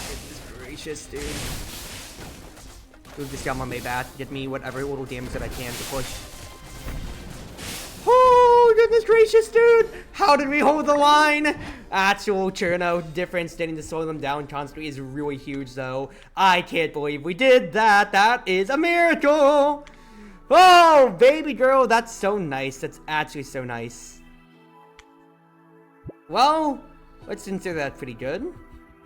Goodness gracious, dude. Move this Yamamate back, get me whatever little damage that I can to push. Oh, goodness gracious, dude! How did we hold the line? Actual Cherno difference getting to slow them down constantly is really huge, though. I can't believe we did that. That is a miracle! Oh, baby girl, that's so nice. That's actually so nice. Well, let's consider that pretty good.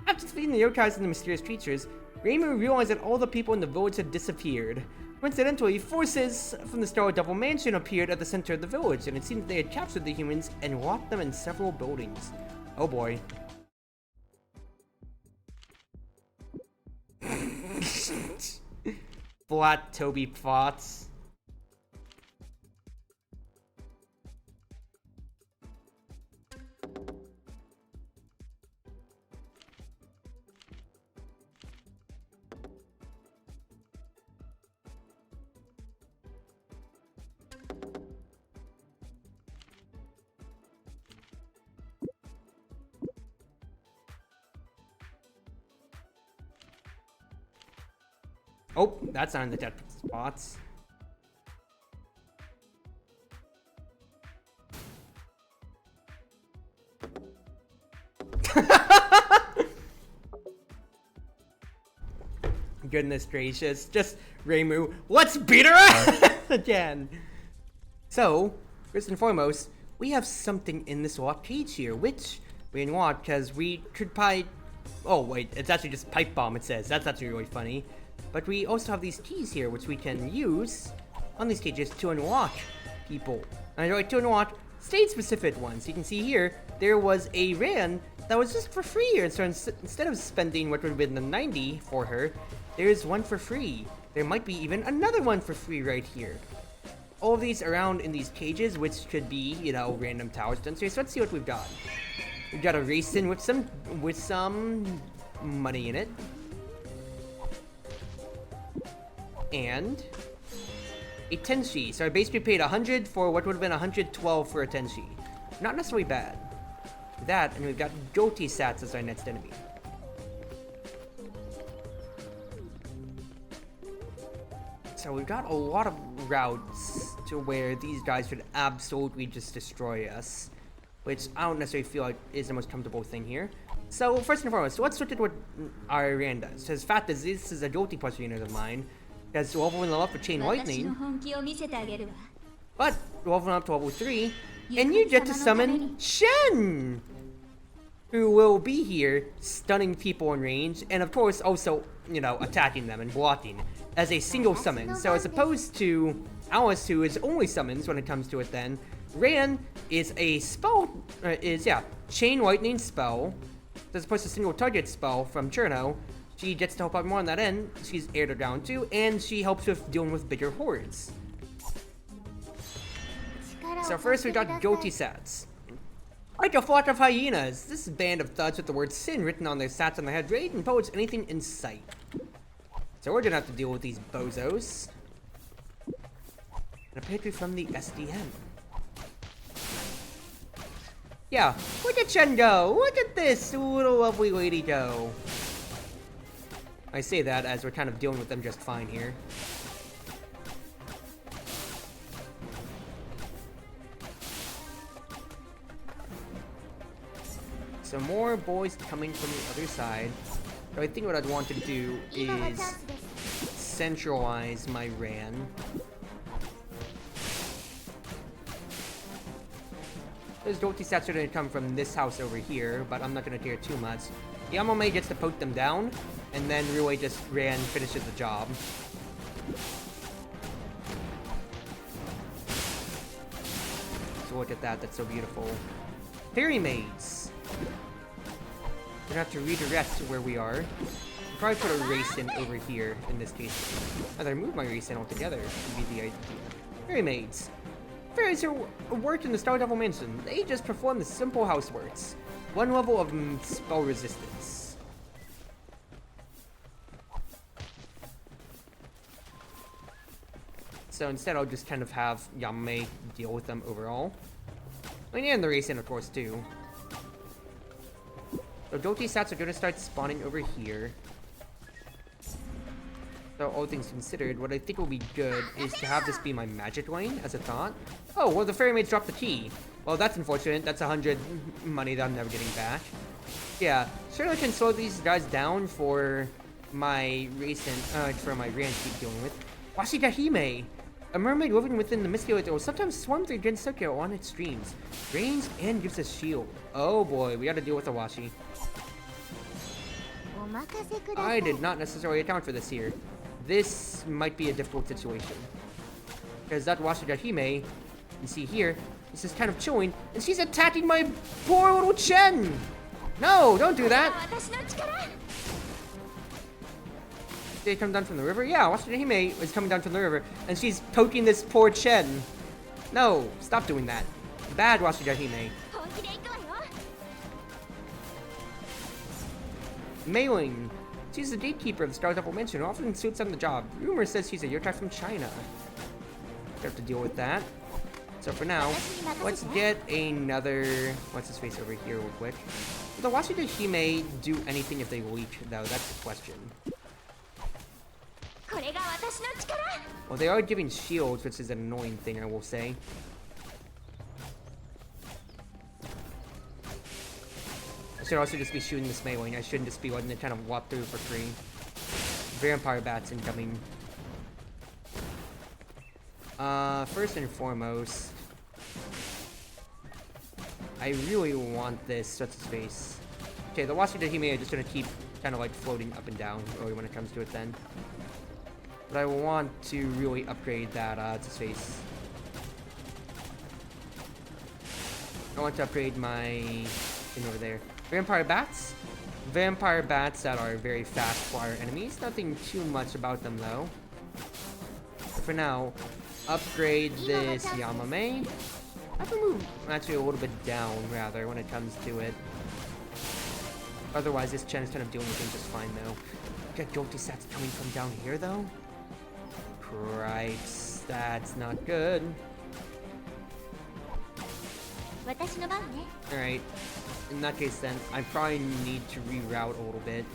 After defeating the yokais and the mysterious creatures, Reimu realized that all the people in the village had disappeared. Coincidentally, forces from the Star Devil Mansion appeared at the center of the village, and it seemed that they had captured the humans and locked them in several buildings. Oh boy. Flat Toby plots. Oh, that's not in the dead spots. Goodness gracious. Just Reimu, let's beat her ass again. So, first and foremost, we have something in this locked cage here, which we didn't want because we could probably... Oh, wait, it's actually just pipe bomb, it says. That's actually really funny. But we also have these keys here, which we can use on these cages to unlock people. And to unlock state-specific ones. You can see here, there was a Ran that was just for free. And so instead of spending what would have been the 90 for her, there's one for free. There might be even another one for free right here. All of these around in these cages, which could be, you know, random towers done. So let's see what we've got. We've got a racing with some money in it. And a tenshi. So I basically paid 100 for what would have been 112 for a tenshi. Not necessarily bad. That, and we've got Joti Sats as our next enemy. So we've got a lot of routes to where these guys could absolutely just destroy us, which I don't necessarily feel like is the most comfortable thing here. So first and foremost, let's look at what our Ran does. So as fact as this is a Joti plus unit of mine, has level 1 level up for Chain Lightning, but leveling up to level 3, and you get to summon Shen, who will be here stunning people in range, and of course also, you know, attacking them and blocking as a single summon. So as opposed to Alice, who is only summons when it comes to it, then Ran is a spell, Chain Lightning spell, as opposed to single target spell from Cherno. She gets to help out more on that end. She's aired her down too, and she helps with dealing with bigger hordes. So first we got Joti Sats. Like a flock of hyenas, this band of thugs with the word sin written on their sats on their head raid and pillage anything in sight. So we're gonna have to deal with these bozos. And a picture from the SDM. Yeah, look at Chen go! Look at this little lovely lady go! I say that as we're kind of dealing with them just fine here. So more boys coming from the other side. So I think what I'd want to do is centralize my Ran. Those Joti Sats are going to come from this house over here, but I'm not going to care too much. Maid gets to poke them down, and then really just Ran finishes the job. So look at that, that's so beautiful. Fairy Maids. We're gonna have to redirect to where we are. I'll probably put a race in over here in this case. Rather move my race in altogether would be the idea. Fairy Maids. Fairies who work in the Star Devil Mansion. They just perform the simple houseworks. One level of spell resistance. So instead I'll just kind of have Yamame deal with them overall. I mean, and the race in of course too. So Joti Sats are gonna start spawning over here. So all things considered, what I think will be good is to have this be my magic lane as a thought. Oh, well the Fairy Maids dropped the key. Well, that's unfortunate. That's 100 money that I'm never getting back. Yeah, certainly can slow these guys down for my recent, for my Ran to keep dealing with. Washida Hime, a mermaid living within the misty lake that will sometimes swarm through Gen Tokyo on its streams. Rains and gives us shield. Oh boy, we gotta deal with the Washi. I did not necessarily account for this here. This might be a difficult situation. Because that Washida Hime, you see here, this is kind of chilling, and she's attacking my poor little Chen! No, don't do that! Did they come down from the river? Yeah, Washida Hime is coming down from the river, and she's poking this poor Chen. No, stop doing that. Bad Washida Hime. Mailing. She's the gatekeeper of the Star Devil Mansion, who often suits on the job. Rumor says she's a Yokai from China. We have to deal with that. So for now, let's get another... What's his face over here real quick. Will the Washida Hime do anything if they leak, though? That's the question. Well, they are giving shields, which is an annoying thing, I will say. I should also just be shooting this melee. I shouldn't just be letting it kind of walk through for free. Vampire bats incoming. First and foremost, I really want this. What's his face? Okay, the Washida Hime are just gonna keep kind of like floating up and down really when it comes to it then. But I want to really upgrade that, what's his face? I want to upgrade my thing over there. Vampire bats. Vampire bats that are very fast flyer enemies. Nothing too much about them though. For now, upgrade this Yamame. I have to move actually a little bit down rather when it comes to it. Otherwise, this Chen is kind of doing things just fine though. Got Jolty stats coming from down here though. Cripes, that's not good. Alright, in that case then, I probably need to reroute a little bit.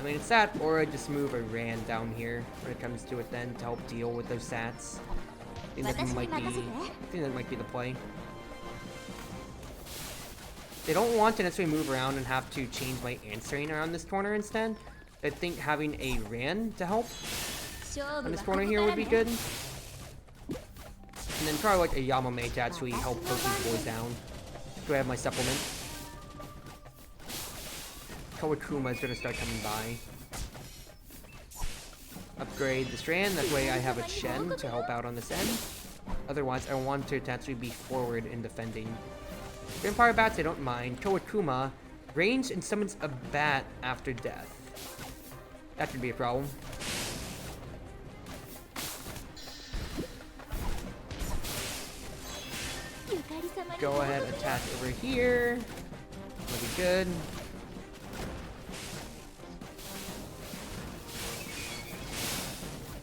I mean, it's that, or I just move a Rand down here when it comes to it then to help deal with those stats. I think that might be the play. They don't want to necessarily move around and have to change my answering around this corner instead. I think having a Rand to help on this corner here would be good. And then probably like a Yamame to actually help poke these boys down. Do I have my supplement? Kawakuma is going to start coming by. Upgrade the Strand, that way I have a Chen to help out on this end. Otherwise, I want her to actually be forward in defending. Vampire bats, I don't mind. Kawakuma, range and summons a bat after death. That could be a problem. Go ahead, attack over here. That'll be good.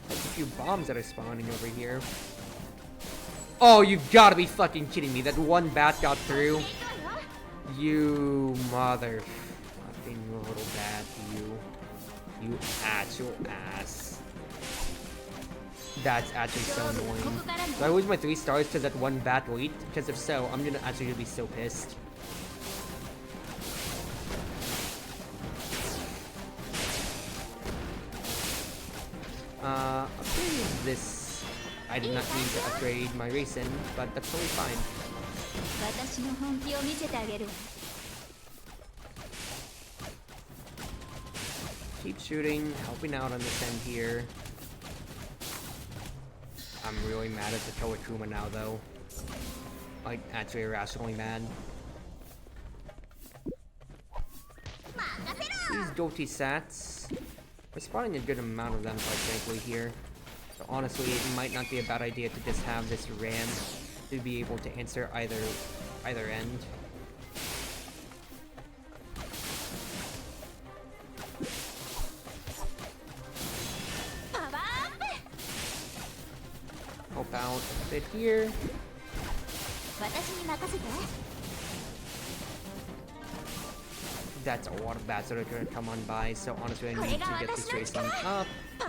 There's a few bombs that are spawning over here. Oh, you've got to be fucking kidding me. That one bat got through. You mother fucking little bat, you. You actual ass. That's actually so annoying. Do I lose my 3 stars because that one bat leaked? Because if so, I'm gonna actually be so pissed. Upgrade this. I did not mean to upgrade my racing, but that's totally fine. Keep shooting, helping out on this end here. I'm really mad at the Kawakuma now though. Like, actually irrationally mad. These Jolty sats. We're spawning a good amount of them quite frankly here. So honestly, it might not be a bad idea to just have this Ram to be able to answer either end. Help out a bit here. That's a lot of bats that are going to come on by, so honestly I need to get this racing up. I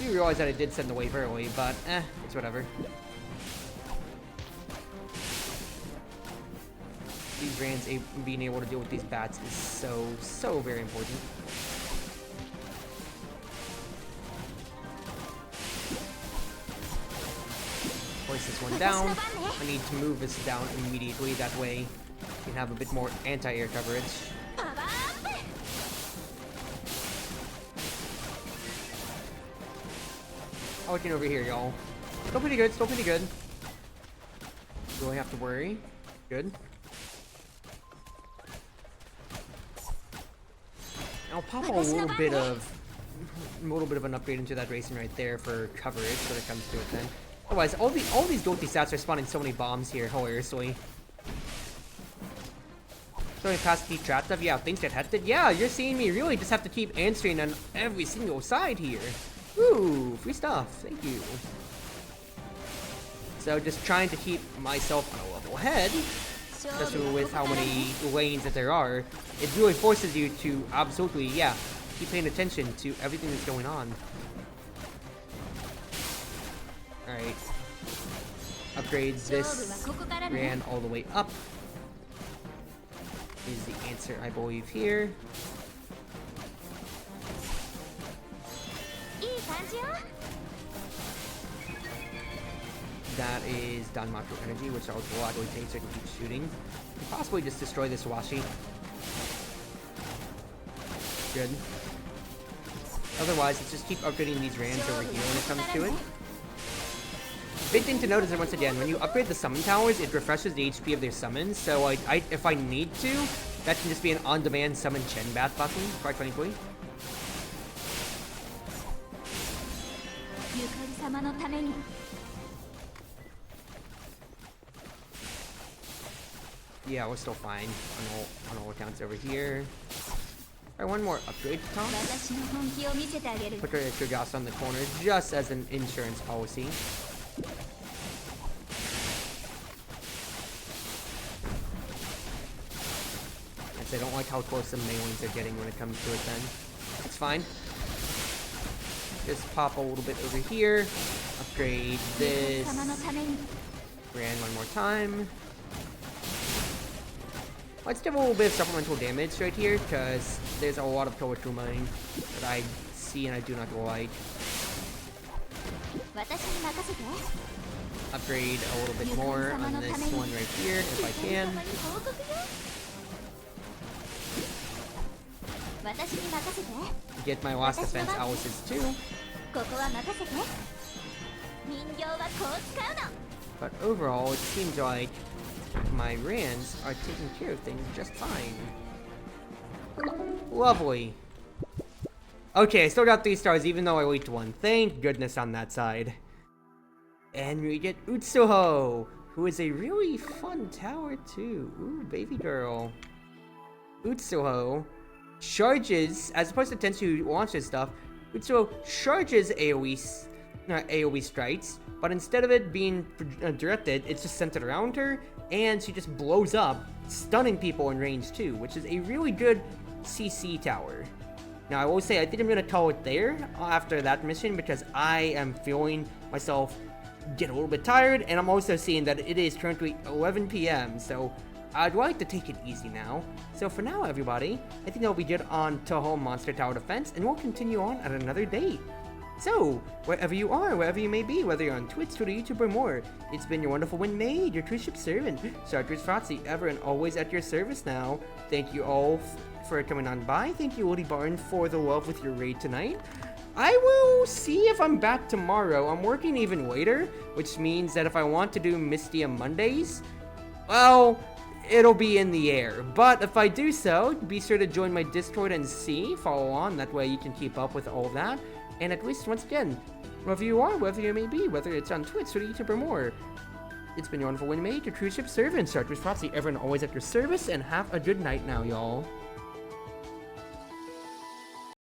do realize that I did send the wave early, but it's whatever. These Rands being able to deal with these bats is so very important. Place this one down. I need to move this down immediately, that way we can have a bit more anti-air coverage. Oh, looking over here, y'all. Still pretty good, still pretty good. Don't have to worry. Good. I'll pop a little bit of an upgrade into that racing right there for coverage when it comes to it then. Otherwise, all these Jolty stats are spawning so many bombs here, hilariously. So I past keep trapped of, yeah, things get hectic. Yeah, you're seeing me really just have to keep answering on every single side here. Ooh, free stuff, thank you. So just trying to keep myself on a level head, especially with how many lanes that there are, it really forces you to absolutely, yeah, keep paying attention to everything that's going on. Alright. Upgrade this. Ran all the way up. Is the answer, I believe, here. That is Danmaku energy, which I'll gladly take so I can keep shooting. And possibly just destroy this Washi. Good. Otherwise, let's just keep upgrading these Rams over here when it comes to it. Big thing to note is that once again, when you upgrade the summon towers, it refreshes the HP of their summons. So if I need to, that can just be an on-demand summon Chen Bath button. Quite frankly. Yeah, we're still fine on all accounts over here. Alright, one more upgrade to top. Put our extra gas on the corner just as an insurance policy. I don't like how close the melees are getting when it comes to it then. It's fine. Just pop a little bit over here. Upgrade this. Grand one more time. Let's do a little bit of supplemental damage right here, because there's a lot of poetry mine that I see and I do not like. Upgrade a little bit more on this one right here, if I can. Get my last defense Alice's too. But overall, it seems like my Rands are taking care of things just fine. Lovely. Okay, I still got 3 stars even though I leaked 1. Thank goodness on that side. And we get Touhou, who is a really fun tower too. Ooh, baby girl. Touhou charges, as opposed to Tensu who launches stuff, Touhou charges AoE strikes, but instead of it being directed, it's just centered around her, and she just blows up, stunning people in range too, which is a really good CC tower. Now I will say, I think I'm going to call it there after that mission, because I am feeling myself get a little bit tired, and I'm also seeing that it is currently 11 PM, so I'd like to take it easy now. So for now, everybody, I think that'll be good on Touhou Monster Tower Defense, and we'll continue on at another date. So, wherever you are, wherever you may be, whether you're on Twitch, Twitter, YouTube, or more, it's been your Wonderful Wind Mage, your Cruz Ship servant, Chartreuse Proxy, ever and always at your service now. Thank you all for coming on by. Thank you, Lily Barn, for the love with your raid tonight. I will see if I'm back tomorrow. I'm working even later, which means that if I want to do Mystia Mondays, well, it'll be in the air. But if I do so, be sure to join my Discord and follow on. That way you can keep up with all of that. And at least, once again, wherever you are, wherever you may be, whether it's on Twitch or YouTube or more, it's been your Wonderful Wind Mage, your Cruz Ship servant, Chartreuse Proxy, ever and always at your service, and have a good night now, y'all.